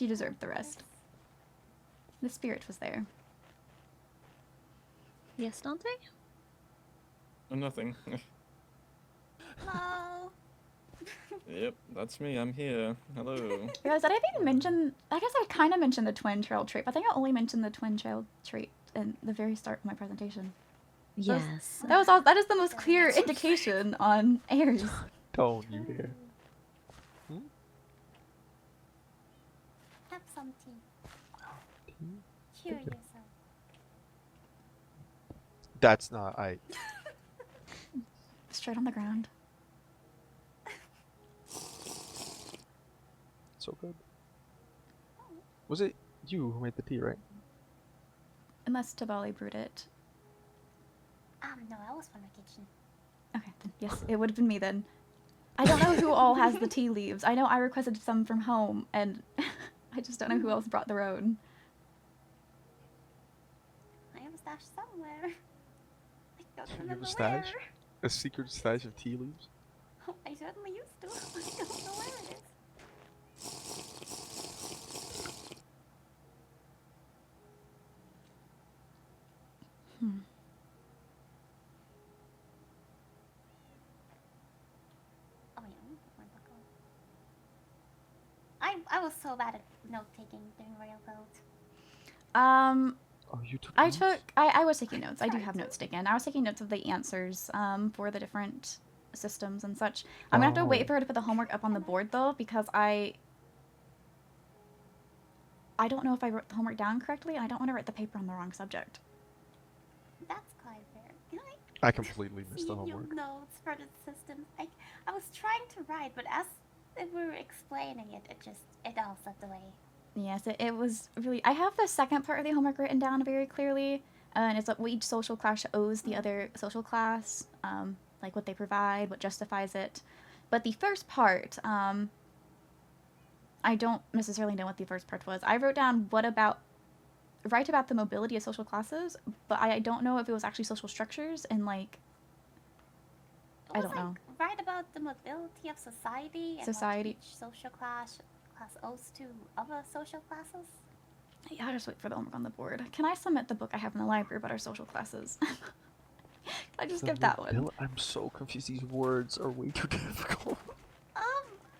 deserved the rest. The spirit was there. Yes, Dante? Nothing. Hello. Yep, that's me. I'm here. Hello. Guys, did I even mention? I guess I kind of mentioned the twin child trait, but I think I only mentioned the twin child trait in the very start of my presentation. Yes. That is the most clear indication on heirs. Don't you dare. Have some tea. Cure Thank you. yourself. That's not I. Straight on the ground. So good. Was it you who made the tea, right? Unless Tivali brewed it. No, I was from the kitchen. Okay, then yes, it would have been me then. I don't know who all has the tea leaves. I know I requested some from home, and I just don't know who else brought their own. I have a stash somewhere. I don't You have remember a stash? where. A secret stash of tea leaves? I certainly used to. I don't know where it is. Hmm. Oh yeah, my book on. I was so bad at note taking during railroad. Oh, you took I notes? I was taking notes. I do have notes taken. I was taking notes of the answers for the different systems and such. I'm gonna have to wait Oh. for her to put the homework up on the board though, because I don't know if I wrote the homework down correctly, and I don't want to write the paper on the wrong subject. That's quite fair. Can I completely missed see the your homework. notes for the system? I was trying to write, but as we were explaining it, it all slipped away. Yes, it was really... I have the second part of the homework written down very clearly, and it's what each social class owes the other social class, like what they provide, what justifies it. But the first part, I don't necessarily know what the first part was. I wrote down write about the mobility of social classes, but I don't know if it was actually social structures and like... I don't know. Write about the mobility of society and Society. what each social class owes to other social classes. Yeah, I'll just wait for the homework on the board. Can I submit the book I have in the library about our social classes? Can I just get that one? I'm so confused. These words are way too difficult.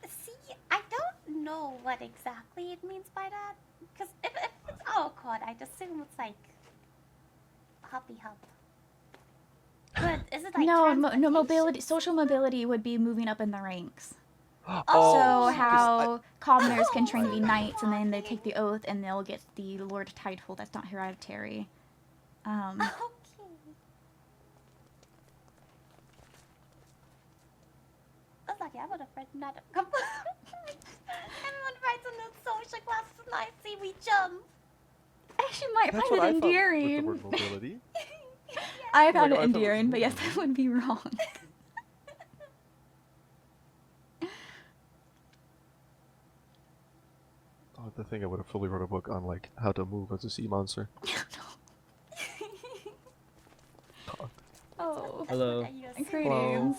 See, I don't know what exactly it means by that. Because if it's our code, I'd assume it's like hoppy hop. But is it like No, mobility. Social mobility would be moving up in the ranks. Oh, So how commoners can train to be knights, and then they take the oath, and they'll get the lord title. That's not hereditary. Okay. That's lucky. I would have written that. Everyone writes on those social classes, and I see we jump. She might That's find what it I found with the endearing. word mobility. I found Like, it I thought it was endearing, but yes, that would be wrong. Oh, the thing I would have fully wrote a book on, like, how to move as a sea monster. Oh. Hello. Greetings.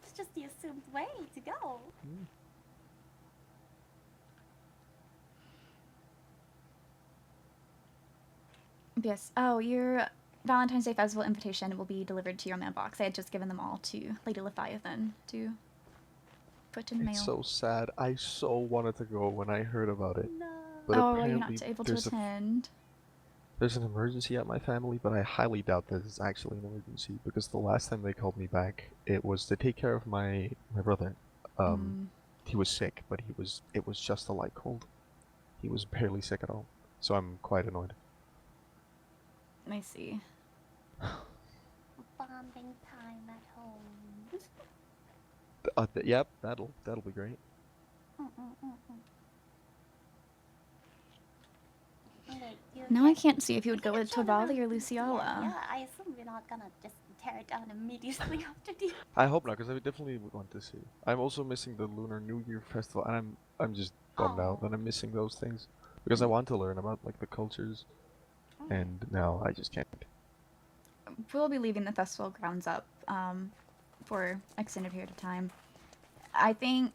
It's just the assumed way to go. Yes. Oh, your Valentine's Day Festival invitation will be delivered to your mailbox. I had just given them all to Lady Leviathan to put in mail. It's so sad. I so wanted to go when I heard about it. But Oh, you're apparently not able to there's attend. There's an emergency at my family, but I highly doubt that it's actually an emergency, because the last time they called me back, it was to take care of my brother. He was sick, but it was just a light cold. He was barely sick at all, so I'm quite annoyed. I see. Bonding time at home. Yep, that'll be great. Now I can't see if you would go with Tivali or Lizzaylia. Yeah, I assume we're not gonna just tear it down immediately after the. I hope not, because I definitely would want to see. I'm also missing the Lunar New Year festival, and I'm just bummed out that I'm missing those things, because I want to learn about like the cultures, and now I just can't. We'll be leaving the festival grounds up for extended period of time. I think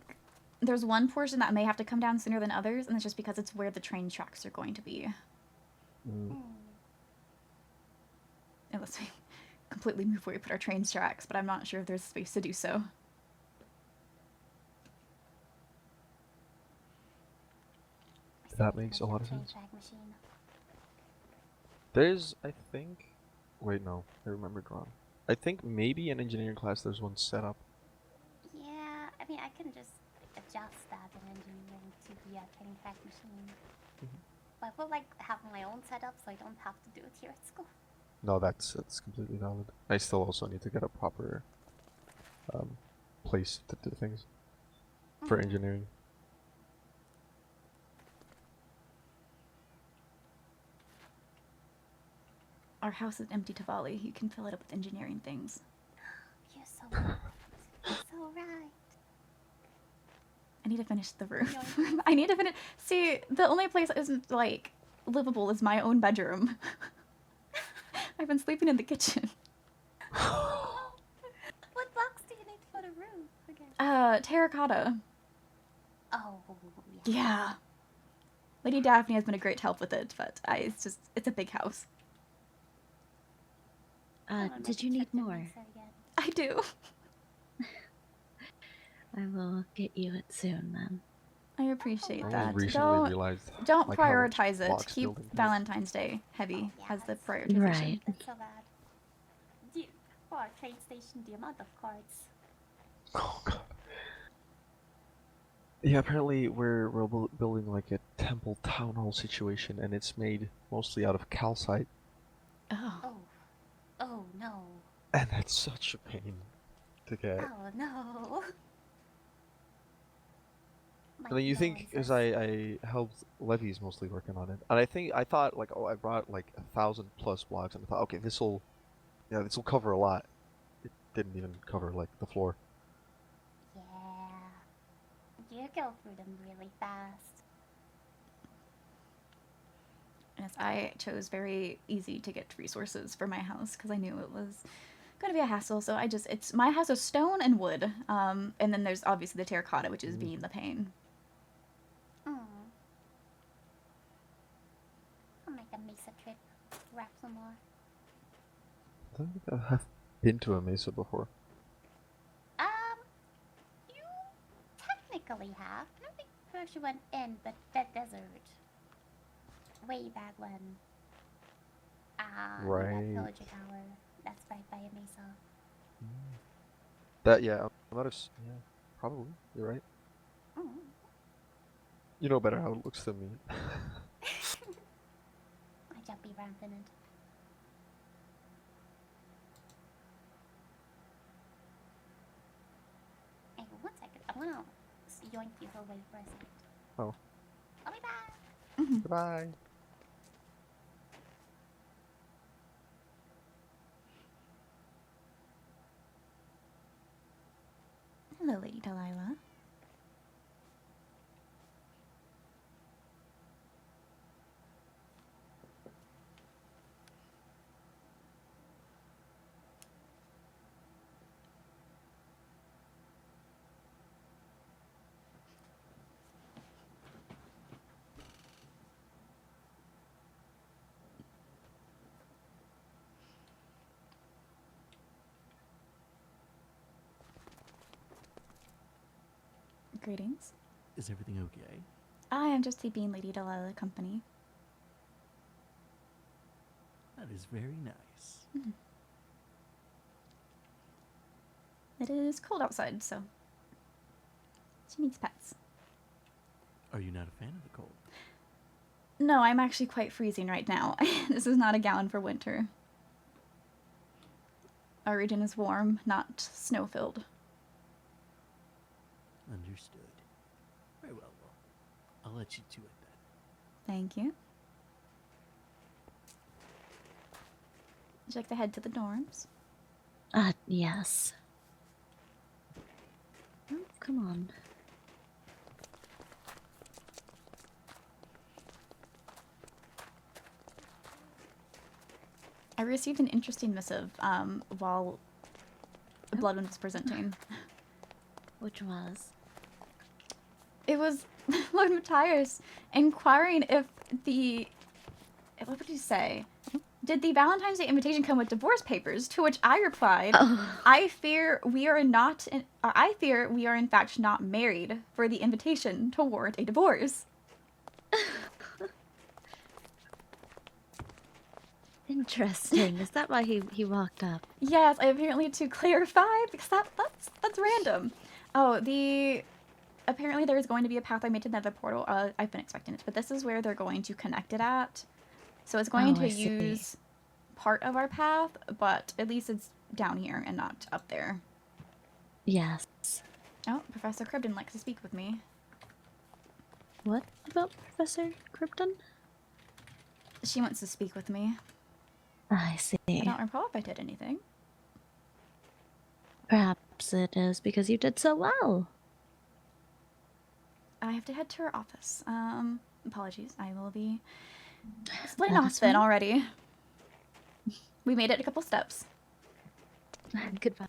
there's one portion that may have to come down sooner than others, and it's just because it's where the train tracks are going to be. Unless we completely move where we put our train tracks, but I'm not sure if there's space to do so. That makes a lot of sense. There's, I think... Wait, no. I remembered wrong. I think maybe in engineering class there's one set up. Yeah, I mean, I can just adjust that in engineering to be a train track machine. But I would like have my own setup so I don't have to do it here at school. No, that's completely valid. I still also need to get a proper place to do things for engineering. our house is empty, Tivali. You can fill it up with engineering things. You're so right. You're so right. I need to finish the roof. I need to finish. See, the only place that isn't, like, livable is my own bedroom. I've been sleeping in the kitchen. What blocks do you need for the roof again? Terracotta. Oh, Yeah. Lady Daphne has been a great help with it, but it's a big house. Did you need more? I do. I will get you it soon, then. I appreciate I that. just recently realized, Don't like, how much prioritize it. blocks Keep building takes. Valentine's Day heavy as the prioritization. Right. That's so bad. For our train station, the amount of cards. Oh god. Yeah, apparently we're building like a temple town hall situation, and it's made mostly out of calcite, Oh. Oh no. and it's such a pain to get. Oh no. And then you think, as I helped Levy's mostly working on it, and I thought like, oh, I brought like 1,000+ blocks, and I thought, okay, this'll cover a lot. It didn't even cover like the floor. Yeah. You go through them really fast. Yes, I chose very easy to get resources for my house because I knew it was going to be a hassle. So my house is stone and wood. And then there's obviously the terracotta, which is being the pain. I'll make a Mesa trip. Wrap some more. I don't think I have been to a mesa before. You technically have. I don't think you actually went in the dead desert. Way back when. Right. That villager tower. That's right by a mesa. That yeah, yeah, probably. You're right. You know better how it looks than me. I just be rampant. Hey, 1 second. I wanna yoink you away for a second. Oh. I'll be back. Goodbye. Hello, Lady Delilah. Greetings. Is everything okay? I am just keeping Lady Delilah company. That is very nice. It is cold outside, so she needs pets. Are you not a fan of the cold? No, I'm actually quite freezing right now. This is not a gown for winter. Our region is warm, not snow-filled. Understood. Very well, I'll let you to it then. Thank you. Would you like to head to the dorms? Yes. Oh, come on. I received an interesting missive while Bloodwind was presenting. Which was? It was Lord Matthias inquiring if what would you say? Did the Valentine's Day invitation come with divorce papers? To which I replied, I fear we are in fact not married for the invitation to warrant a divorce. Interesting. Is that why he walked up? Yes, I apparently to clarify because that's random. Oh, apparently there's going to be a pathway made to the nether portal. I've been expecting it, but this is where they're going to connect it at. So it's going to use part of our path, but at least it's down here and not up there. Yes. Oh, Professor Cribden likes to speak with me. What about Professor Cribden? She wants to speak with me. I see. I don't recall if I did anything. Perhaps it is because you did so well. I have to head to her office. Apologies. I will be splitting That off is then fine. already. We made it a couple steps. Goodbye.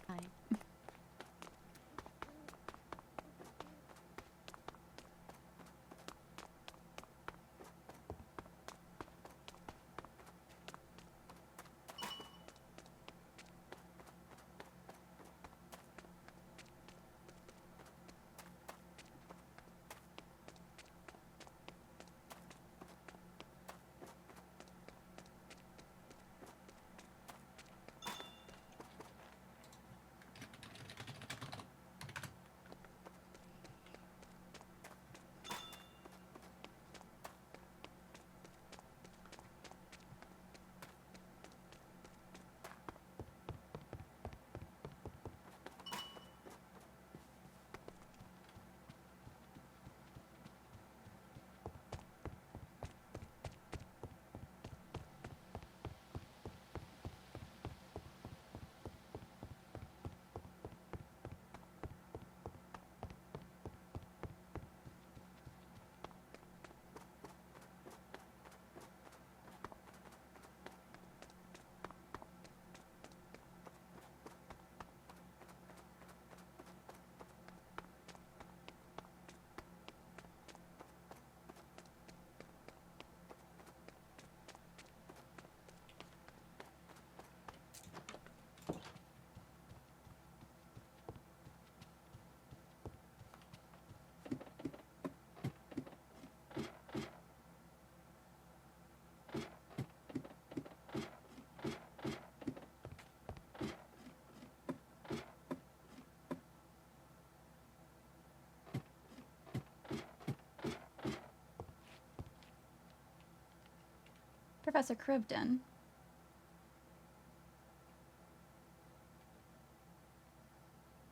Professor Cribden.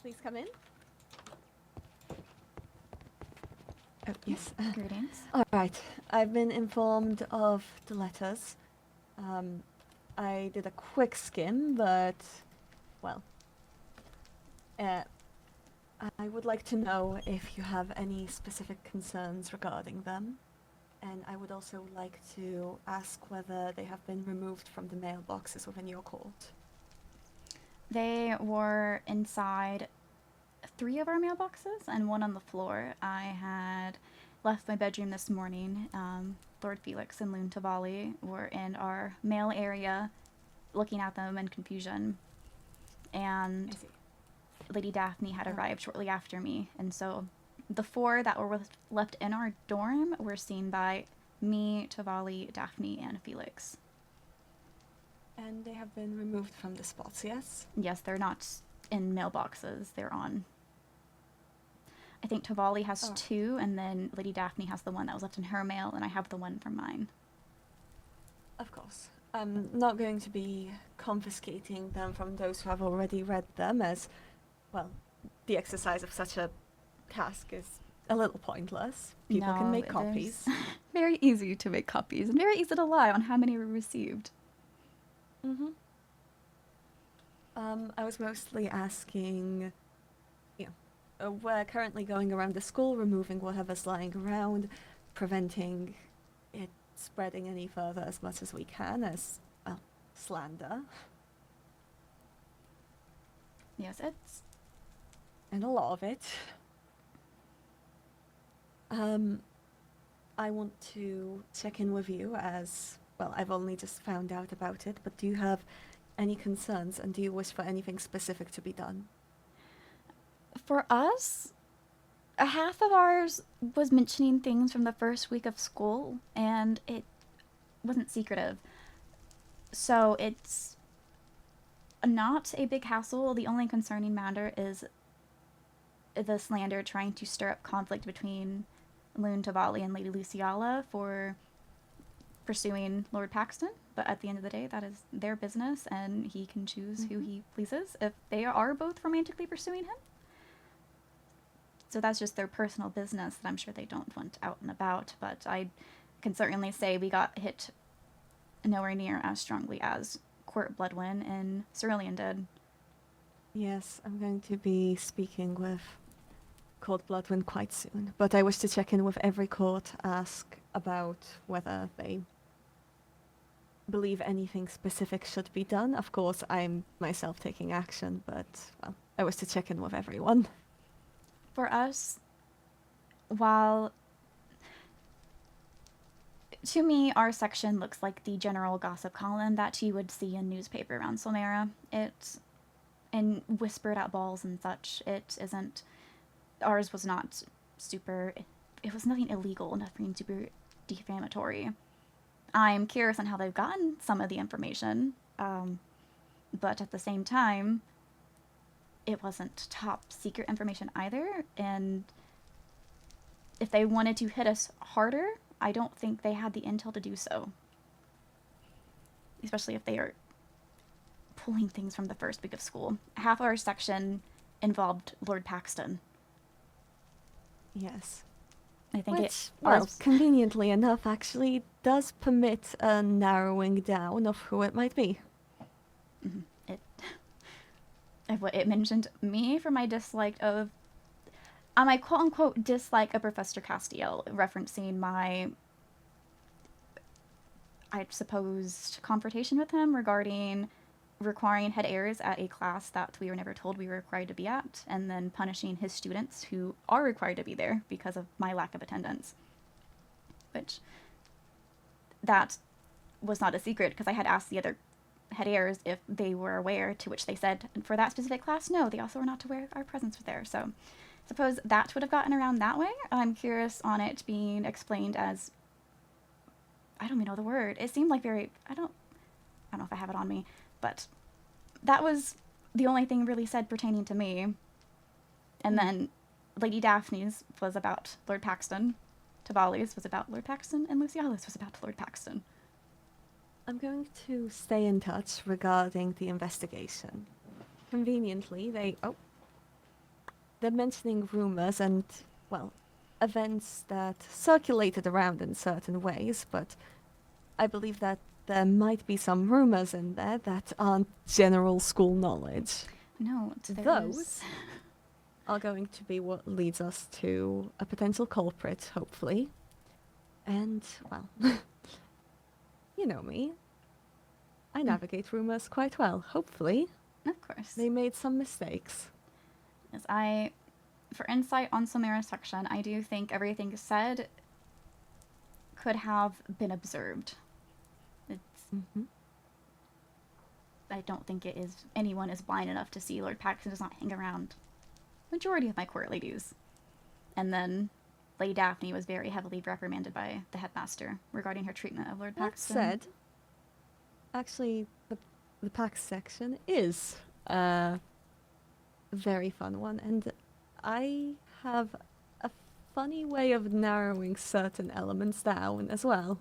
Please come in. Oh, yes. Greetings. All right. I've been informed of the letters. I did a quick skim, but, well, I would like to know if you have any specific concerns regarding them. And I would also like to ask whether they have been removed from the mailboxes within your court. They were inside 3 of our mailboxes and 1 on the floor. I had left my bedroom this morning. Lord Felix and Loon Tivali were in our mail area looking at them in confusion. And Lady Daphne had arrived shortly after me. And so the 4 that were left in our dorm were seen by me, Tivali, Daphne, and Felix. And they have been removed from the spots, yes? Yes, they're not in mailboxes. They're on... I think Tivali has 2, and then Lady Daphne has the one that was left in her mail, and I have the one from mine. Of course. I'm not going to be confiscating them from those who have already read them, as, well, the exercise of such a task is a little pointless. People can make copies. Very easy to make copies, and very easy to lie on how many were received. Mm-hmm. I was mostly asking, we're currently going around the school, removing whatever's lying around, preventing it spreading any further as much as we can, as, well, slander. Yes, it's... And a lot of it. I want to check in with you as, well, I've only just found out about it, but do you have any concerns, and do you wish for anything specific to be done? For us, a half of ours was mentioning things from the first week of school, and it wasn't secretive. So it's not a big hassle. The only concerning matter is the slander trying to stir up conflict between Loon Tivali and Lady Lizzaylia for pursuing Lord Paxton. But at the end of the day, that is their business, and he can choose who he pleases if they are both romantically pursuing him. So that's just their personal business that I'm sure they don't want out and about. But I can certainly say we got hit nowhere near as strongly as Court Bloodwind and Cerulean did. Yes, I'm going to be speaking with Court Bloodwind quite soon, but I wish to check in with every court, ask about whether they believe anything specific should be done. Of course, I'm myself taking action, but, well, I wish to check in with everyone. For us, while to me our section looks like the general gossip column that you would see in newspaper around Solmera, and whispered at balls and such, it isn't, ours was not super, it was nothing illegal, nothing super defamatory. I'm curious on how they've gotten some of the information, but at the same time, it wasn't top secret information either, and if they wanted to hit us harder, I don't think they had the intel to do so. Especially if they are pulling things from the first week of school. Half our section involved Lord Paxton. Yes. I think Which, well, conveniently enough, actually does permit a narrowing down of who it might be. It mentioned me for my dislike of, my quote-unquote dislike of Professor Castiel, referencing my, I suppose, confrontation with him regarding requiring head heirs at a class that we were never told we were required to be at, and then punishing his students who are required to be there because of my lack of attendance. Which, that was not a secret, because I had asked the other head heirs if they were aware, to which they said, for that specific class, no, they also were not aware our presence was there. So, suppose that would have gotten around that way. I'm curious on it being explained as, I don't even know the word. It seemed like very, I don't know if I have it on me, but that was the only thing really said pertaining to me. And then Lady Daphne's was about Lord Paxton, Tivali's was about Lord Paxton, and Lizzaylia's was about Lord Paxton. I'm going to stay in touch regarding the investigation. Conveniently, they're mentioning rumors and, well, events that circulated around in certain ways, but I believe that there might be some rumors in there that aren't general school knowledge. No, those are going to be what leads us to a potential culprit, hopefully. And, well, you know me. I navigate rumors quite well, hopefully. Of course. They made some mistakes. Yes, for insight on Solmera's section, I do think everything said could have been observed. I don't think anyone is blind enough to see Lord Paxton does not hang around majority of my court ladies. And then Lady Daphne was very heavily reprimanded by the headmaster regarding her treatment of Lord Paxton. That said, actually, the Pax section is a very fun one, and I have a funny way of narrowing certain elements down as well.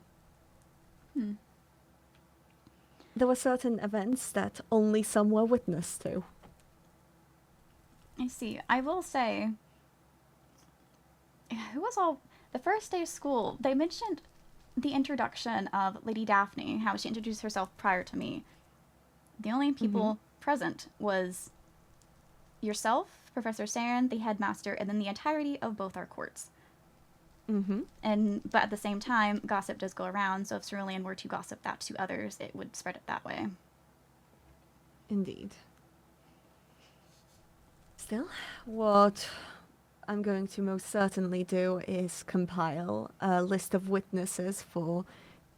There were certain events that only some were witness to. I see. I will say, the first day of school, they mentioned the introduction of Lady Daphne, how she introduced herself prior to me. The only people present was yourself, Professor Saren, the headmaster, and then the entirety of both our courts. But at the same time, gossip does go around, so if Cerulean were to gossip that to others, it would spread it that way. Indeed. Still, what I'm going to most certainly do is compile a list of witnesses for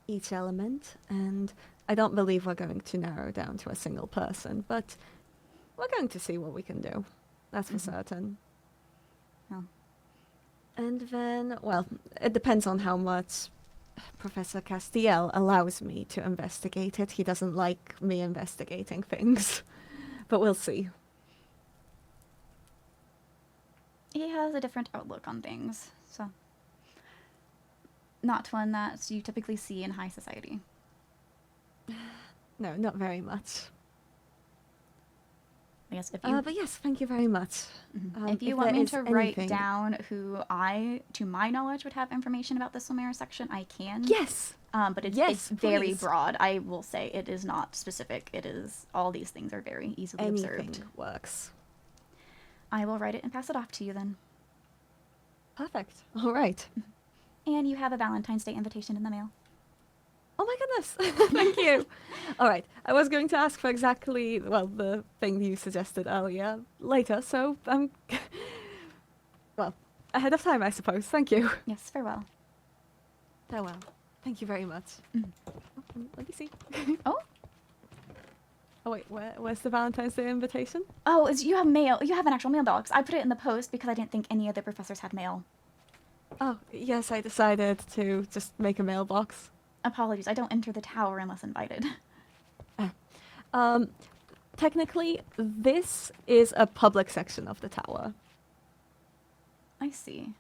each element, and I don't believe we're going to narrow down to a single person, but we're going to see what we can do. That's for certain. And then, well, it depends on how much Professor Castiel allows me to investigate it. He doesn't like me investigating things, but we'll see. He has a different outlook on things, so not one that you typically see in high society. No, not very much. Yes, if you, but yes, thank you very much. if you want me to write down who to my knowledge, would have information about the Solmera section, I can. Yes, But it's, Yes, it's very please. broad. I will say it is not specific. It is, all these things are very easily Anything observed. works. I will write it and pass it off to you then. Perfect. All right. And you have a Valentine's Day invitation in the mail. Oh my goodness. Thank you. All right. I was going to ask for exactly, well, the thing you suggested earlier later, so well, ahead of time, I suppose. Thank you. Yes, farewell. Farewell. Thank you very much. Let me see. Oh? Oh wait, where's the Valentine's Day invitation? Oh, you have mail. You have an actual mailbox. I put it in the post because I didn't think any of the professors had mail. Oh, yes, I decided to just make a mailbox. Apologies, I don't enter the tower unless invited. Technically, this is a public section of the tower. I see.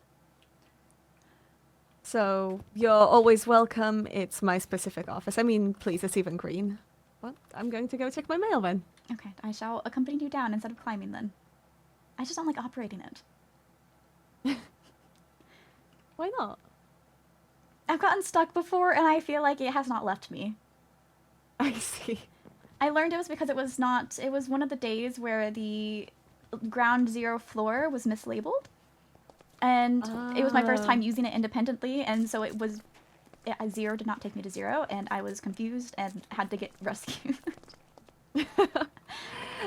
So, you're always welcome. It's my specific office. I mean, please, it's even green. Well, I'm going to go check my mail then. Okay, I shall accompany you down instead of climbing then. I just don't like operating it. Why not? I've gotten stuck before and I feel like it has not left me. I see. I learned it was because it was one of the days where the ground zero floor was mislabeled. And it was my first time using it independently, and so zero did not take me to zero, and I was confused and had to get rescued.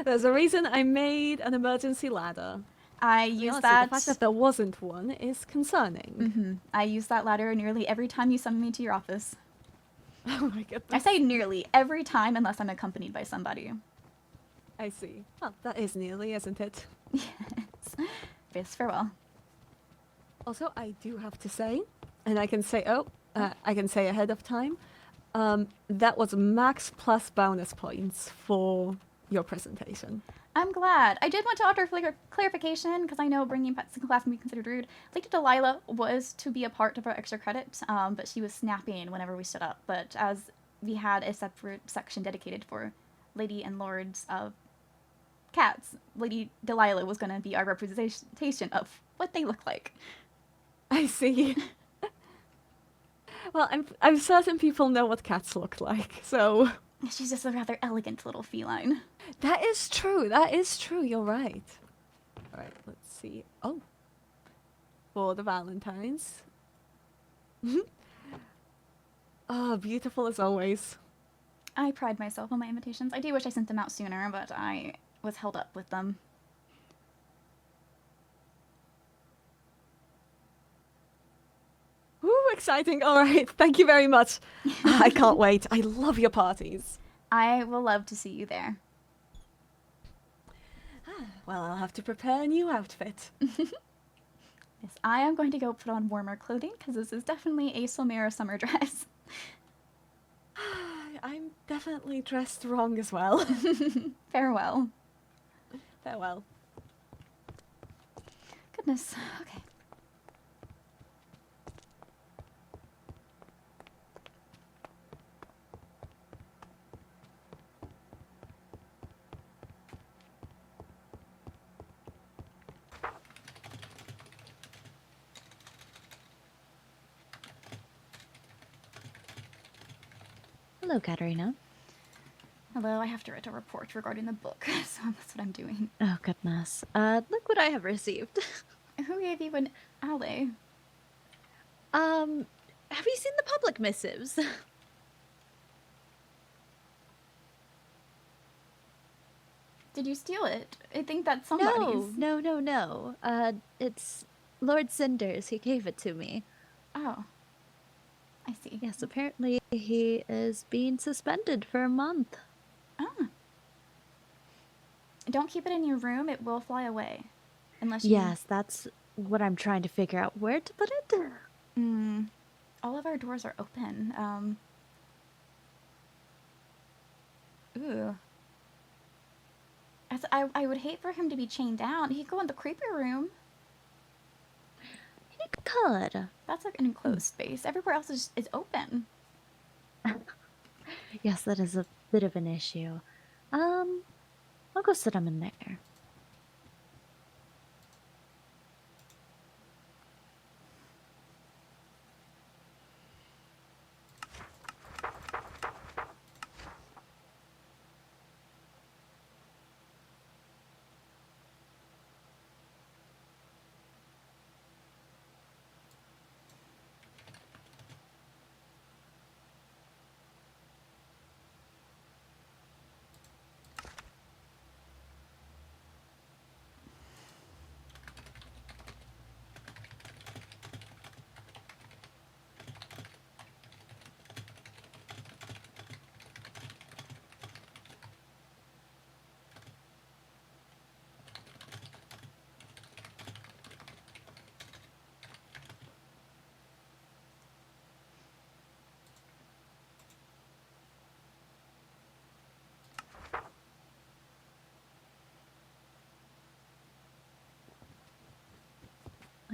There's a reason I made an emergency ladder. I used that. The fact that there wasn't one is concerning. I used that ladder nearly every time you summon me to your office. Oh my goodness. I say nearly every time unless I'm accompanied by somebody. I see. Well, that is nearly, isn't it? Yes. Yes, farewell. Also, I do have to say, and I can say, I can say ahead of time, that was max plus bonus points for your presentation. I'm glad. I did want to offer clarification because I know bringing pets in class can be considered rude. Lady Delilah was to be a part of our extra credit, but she was snapping whenever we stood up. But as we had a separate section dedicated for Lady and Lords of Cats, Lady Delilah was going to be our representation of what they look like. I see. Well, I'm certain people know what cats look like, so... She's just a rather elegant little feline. That is true. That is true. You're right. All right, let's see. Oh. For the Valentines. Oh, beautiful as always. I pride myself on my invitations. I do wish I sent them out sooner, but I was held up with them. Ooh, exciting. All right. Thank you very much. I can't wait. I love your parties. I will love to see you there. Well, I'll have to prepare a new outfit. Yes, I am going to go put on warmer clothing because this is definitely a Solmera summer dress. I'm definitely dressed wrong as well. Farewell. Farewell. Goodness. Okay. Hello, Katarina. Hello, I have to write a report regarding the book, so that's what I'm doing. Oh, goodness. Look what I have received. Who gave you an alley? Have you seen the public missives? Did you steal it? I think that's somebody's. No. It's Lord Cinders. He gave it to me. Oh. I see. Yes, apparently he is being suspended for a month. Ah. Don't keep it in your room. It will fly away. Unless you... Yes, that's what I'm trying to figure out. Where to put it? All of our doors are open. Ooh. I would hate for him to be chained down. He could go in the creepy room. He could. That's like an enclosed space. Everywhere else is open. Yes, that is a bit of an issue. I'll go sit him in there.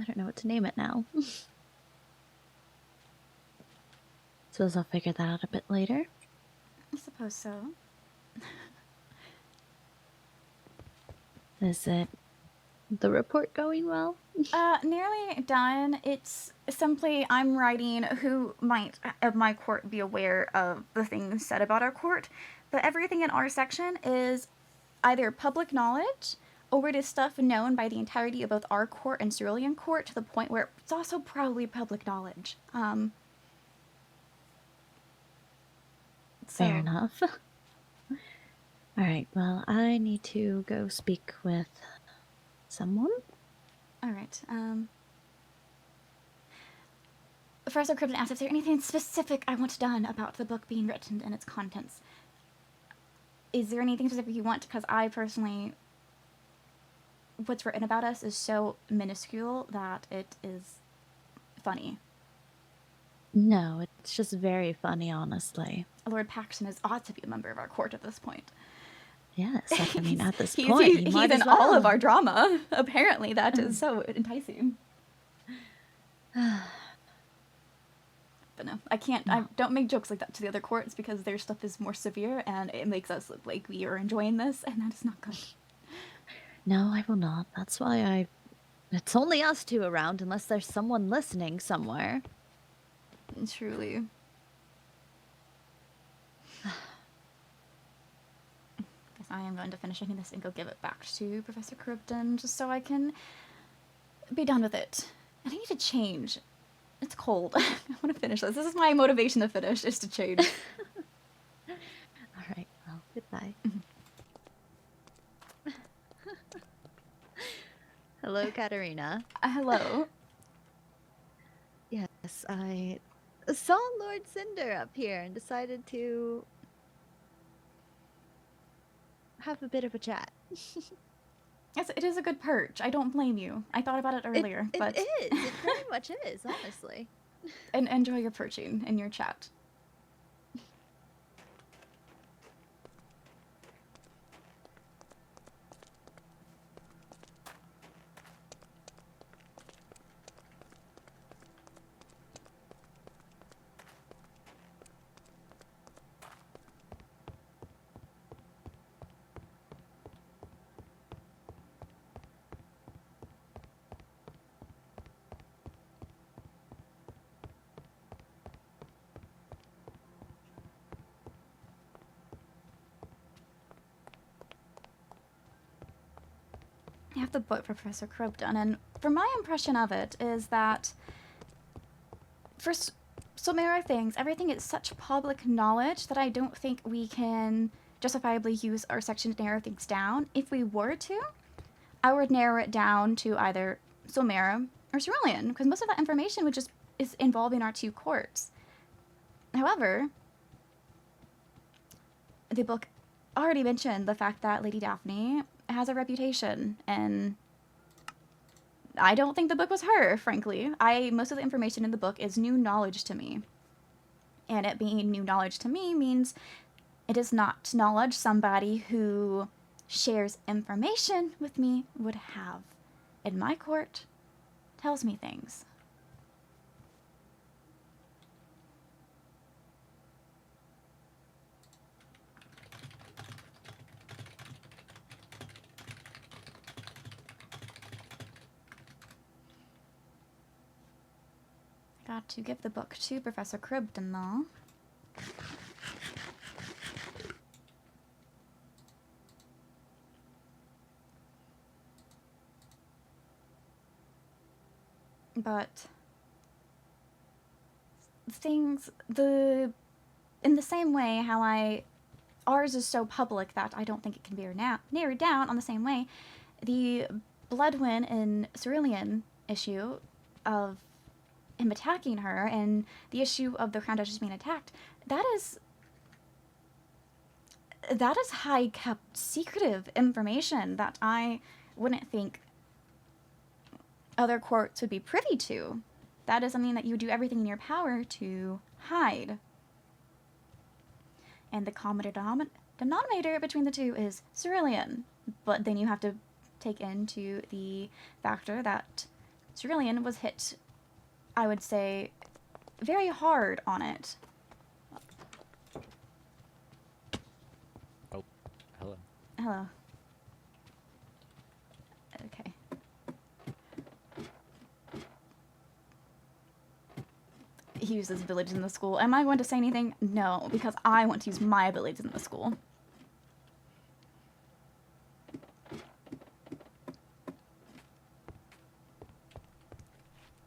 don't know what to name it now. Suppose I'll figure that out a bit later. I suppose so. Is it the report going well? Nearly done. It's simply I'm writing who might of my court be aware of the things said about our court, but everything in our section is either public knowledge or it is stuff known by the entirety of both our court and Cerulean court to the point where it's also probably public knowledge. Fair enough. Alright, well, I need to go speak with someone. Alright, Professor Cribden asked if there anything specific I want done about the book being written and its contents. Is there anything specific you want? Because I personally, what's written about us is so minuscule that it is funny. No, it's just very funny, honestly. Lord Paxton is ought to be a member of our court at this point. Yes, I mean, at this He's point, you he's might in as well. all of our drama. Apparently, that is so enticing. But no, I can't. I don't make jokes like that to the other courts because their stuff is more severe and it makes us look like we are enjoying this, and that is not good. No, I will not. That's why it's only us two around unless there's someone listening somewhere. Truly. Guess I am going to finish reading this and go give it back to Professor Cribden just so I can be done with it. And I need to change. It's cold. I want to finish this. This is my motivation to finish, is to change. Alright, well, goodbye. Hello, Katarina. Hello. Yes, I saw Lord Cinder up here and decided to have a bit of a chat. Yes, it is a good perch. I don't blame you. I thought about it earlier, but... It is. It very much is, honestly. And enjoy your perching and your chat. I have the book for Professor Cribden, and for my impression of it is that for Solmera things, everything is such public knowledge that I don't think we can justifiably use our section to narrow things down. If we were to, I would narrow it down to either Solmera or Cerulean, because most of that information would just is involving our two courts. However, the book already mentioned the fact that Lady Daphne has a reputation, and I don't think the book was her, frankly. Most of the information in the book is new knowledge to me. And it being new knowledge to me means it is not knowledge somebody who shares information with me would have. In my court, tells me things. Got to give the book to Professor Cribden, though. But things, in the same way how ours is so public that I don't think it can be narrowed down on the same way, the Bloodwin and Cerulean issue of him attacking her and the issue of the Crown Duchess being attacked, that is high kept secretive information that I wouldn't think other courts would be privy to. That is something that you would do everything in your power to hide. And the common denominator between the two is Cerulean. But then you have to take into the factor that Cerulean was hit, I would say, very hard on it. Oh, hello. Hello. Okay. He uses abilities in the school. Am I going to say anything? No, because I want to use my abilities in the school.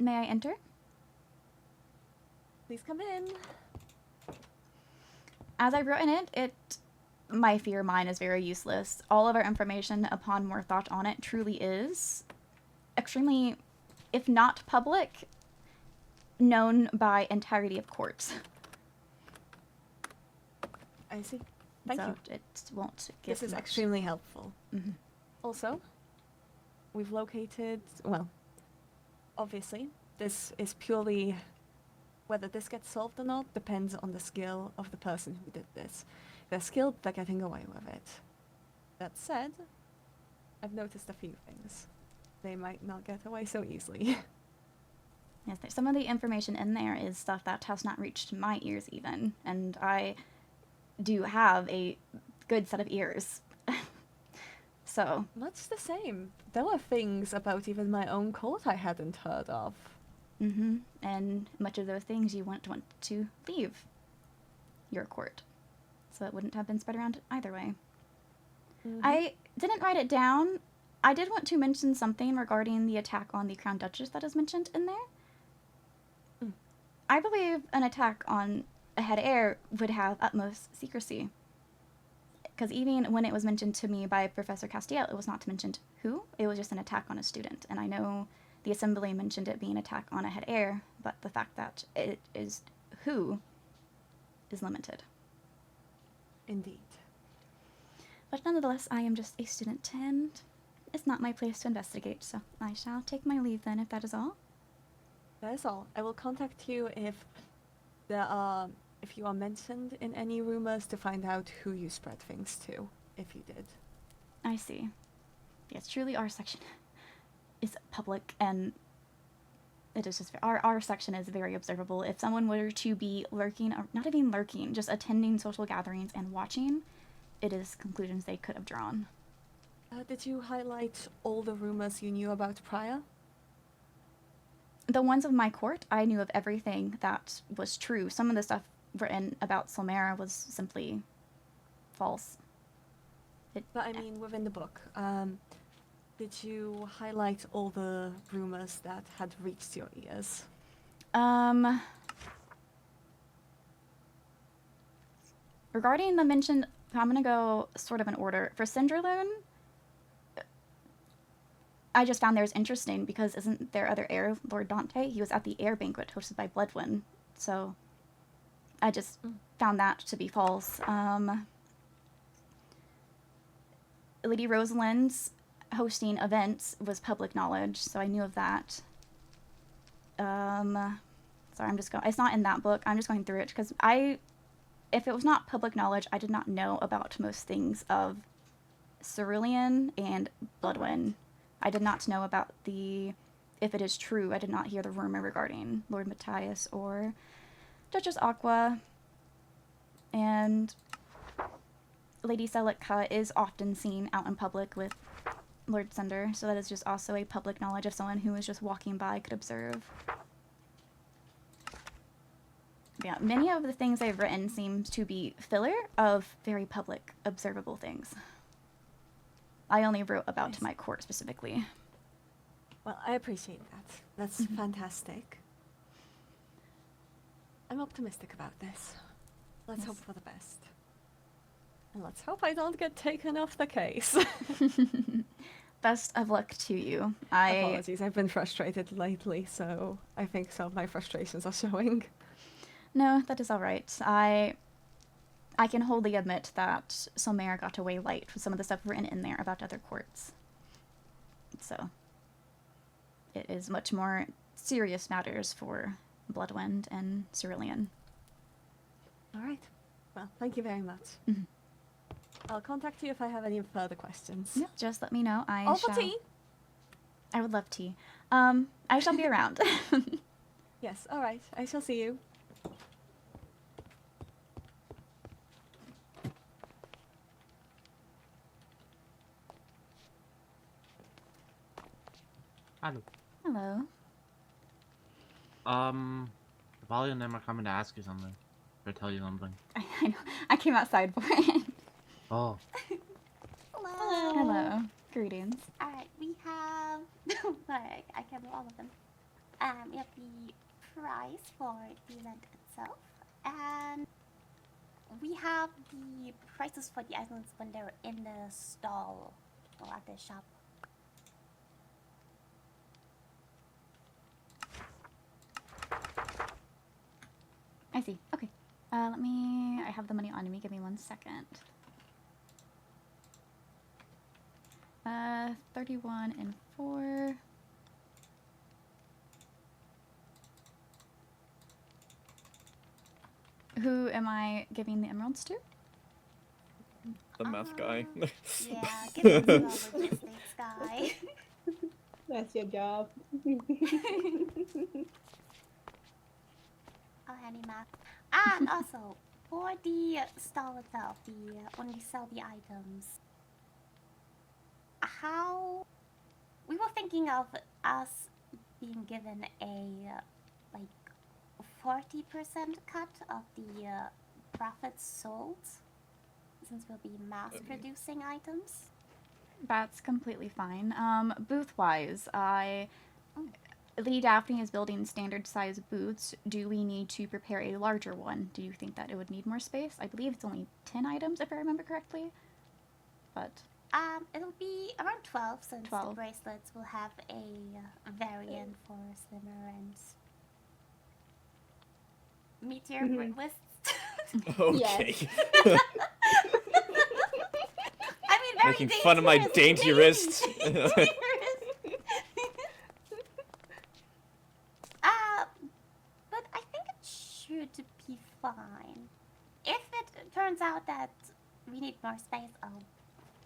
May I enter? Please come in. As I wrote in it, my fear mine is very useless. All of our information upon more thought on it truly is extremely, if not public, known by entirety of courts. I see. Thank so you. It won't give This is much. extremely helpful. Mhm. Also, we've located, well, obviously, this is purely, whether this gets solved or not depends on the skill of the person who did this. If they're skilled, they're getting away with it. That said, I've noticed a few things. They might not get away so easily. Yes, some of the information in there is stuff that has not reached my ears even, and I do have a good set of ears. So. Much the same. There were things about even my own court I hadn't heard of. Mm-hmm. And much of those things you wouldn't want to leave your court. So it wouldn't have been spread around either way. Mm-hmm. I didn't write it down. I did want to mention something regarding the attack on the Crown Duchess that is mentioned in there. Mm. I believe an attack on a head heir would have utmost secrecy. Because even when it was mentioned to me by Professor Castiel, it was not mentioned who. It was just an attack on a student. And I know the assembly mentioned it being an attack on a head heir, but the fact that it is who is limited. Indeed. But nonetheless, I am just a student, and it's not my place to investigate, so I shall take my leave then, if that is all. That is all. I will contact you if you are mentioned in any rumors to find out who you spread things to, if you did. I see. Yes, truly our section is public, and it is just, our section is very observable. If someone were to be lurking, or not even lurking, just attending social gatherings and watching, it is conclusions they could have drawn. Did you highlight all the rumors you knew about prior? The ones of my court, I knew of everything that was true. Some of the stuff written about Solmera was simply false. But I mean, within the book, did you highlight all the rumors that had reached your ears? Regarding the mentioned, I'm gonna go sort of in order. For Cinderloon, I just found theirs interesting because isn't there other heir, Lord Dante? He was at the heir banquet hosted by Bloodwind, so I just found that to be false. Lady Rosalind's hosting events was public knowledge, so I knew of that. Sorry, I'm just going. It's not in that book. I'm just going through it because if it was not public knowledge, I did not know about most things of Cerulean and Bloodwind. I did not know about if it is true, I did not hear the rumor regarding Lord Matthias or Duchess Aqua. And Lady Celica is often seen out in public with Lord Cinder, so that is just also a public knowledge of someone who is just walking by could observe. Yeah, many of the things I've written seem to be filler of very public, observable things. I only wrote about my court specifically. Well, I appreciate that. That's fantastic. I'm optimistic about this. Let's hope for the best. And let's hope I don't get taken off the case. Best of luck to you. Apologies, I've been frustrated lately, so I think some of my frustrations are showing. No, that is all right. I can wholly admit that Solmera got away light with some of the stuff written in there about other courts. So, it is much more serious matters for Bloodwind and Cerulean. All right. Well, thank you very much. Mm-hmm. I'll contact you if I have any further questions. Yep, just let me know. All for tea? I would love tea. I shall be around. Yes, alright. I shall see you. Hello. Hello. Tivali and them are coming to ask you something. Or tell you something. I know. I came outside for it. Oh. Hello. Hello. Greetings. Alright, we have. Alright, I can do all of them. We have the price for the event itself, and we have the prices for the items when they're in the stall or at the shop. I see. Okay. I have the money on me. Give me 1 second. 31 and 4. Who am I giving the emeralds to? The math guy. Yeah, give it to our logistics guy. That's your job. Oh, handy math. And also, for the stall itself, when we sell the items, we were thinking of us being given a, 40% cut of the profits sold, since we'll be mass-producing items. That's completely fine. Booth-wise, Lee Daphne is building standard-size booths. Do we need to prepare a larger one? Do you think that it would need more space? I believe it's only 10 items, if I remember correctly. But It'll be around 12, since 12. the bracelets will have a variant for slimmer and meteor wrists. Okay. I mean, very Making fun of my dainty wrists. But I think it should be fine. If it turns out that we need more space, I'll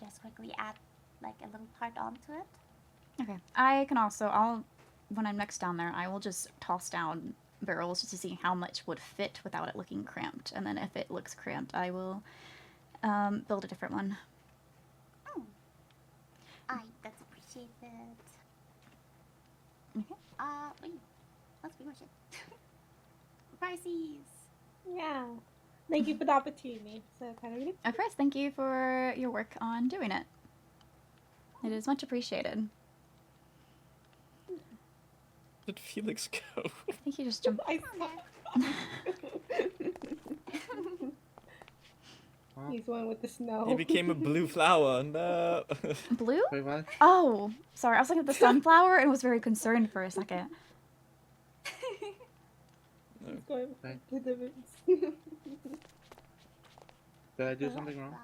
just quickly add a little part onto it. okay, I can also, when I'm next down there, I will just toss down barrels just to see how much would fit without it looking cramped. And then if it looks cramped, I will build a different one. That's appreciated. Okay. Wait, let's finish it. Prices. Yeah. Thank you for the opportunity. So, Katarina. Of course, thank you for your work on doing it. It is much appreciated. Did Felix go? I think you just jumped. He's one with the snow. He became a blue flower. No. Blue? Wait, what? Oh, sorry. I was looking at the sunflower and was very concerned for a second. He's going Okay. to the roots. Did I do something wrong?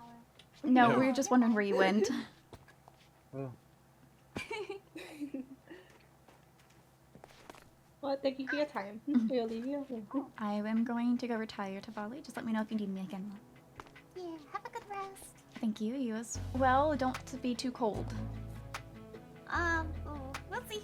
No, No. we were just wondering where you went. Oh. Well, thank you for your time. We'll leave you alone. I am going to go retire to Bali. Just let me know if you need me again. Yeah, have a good rest. Thank you. You as well. Don't be too cold. We'll see.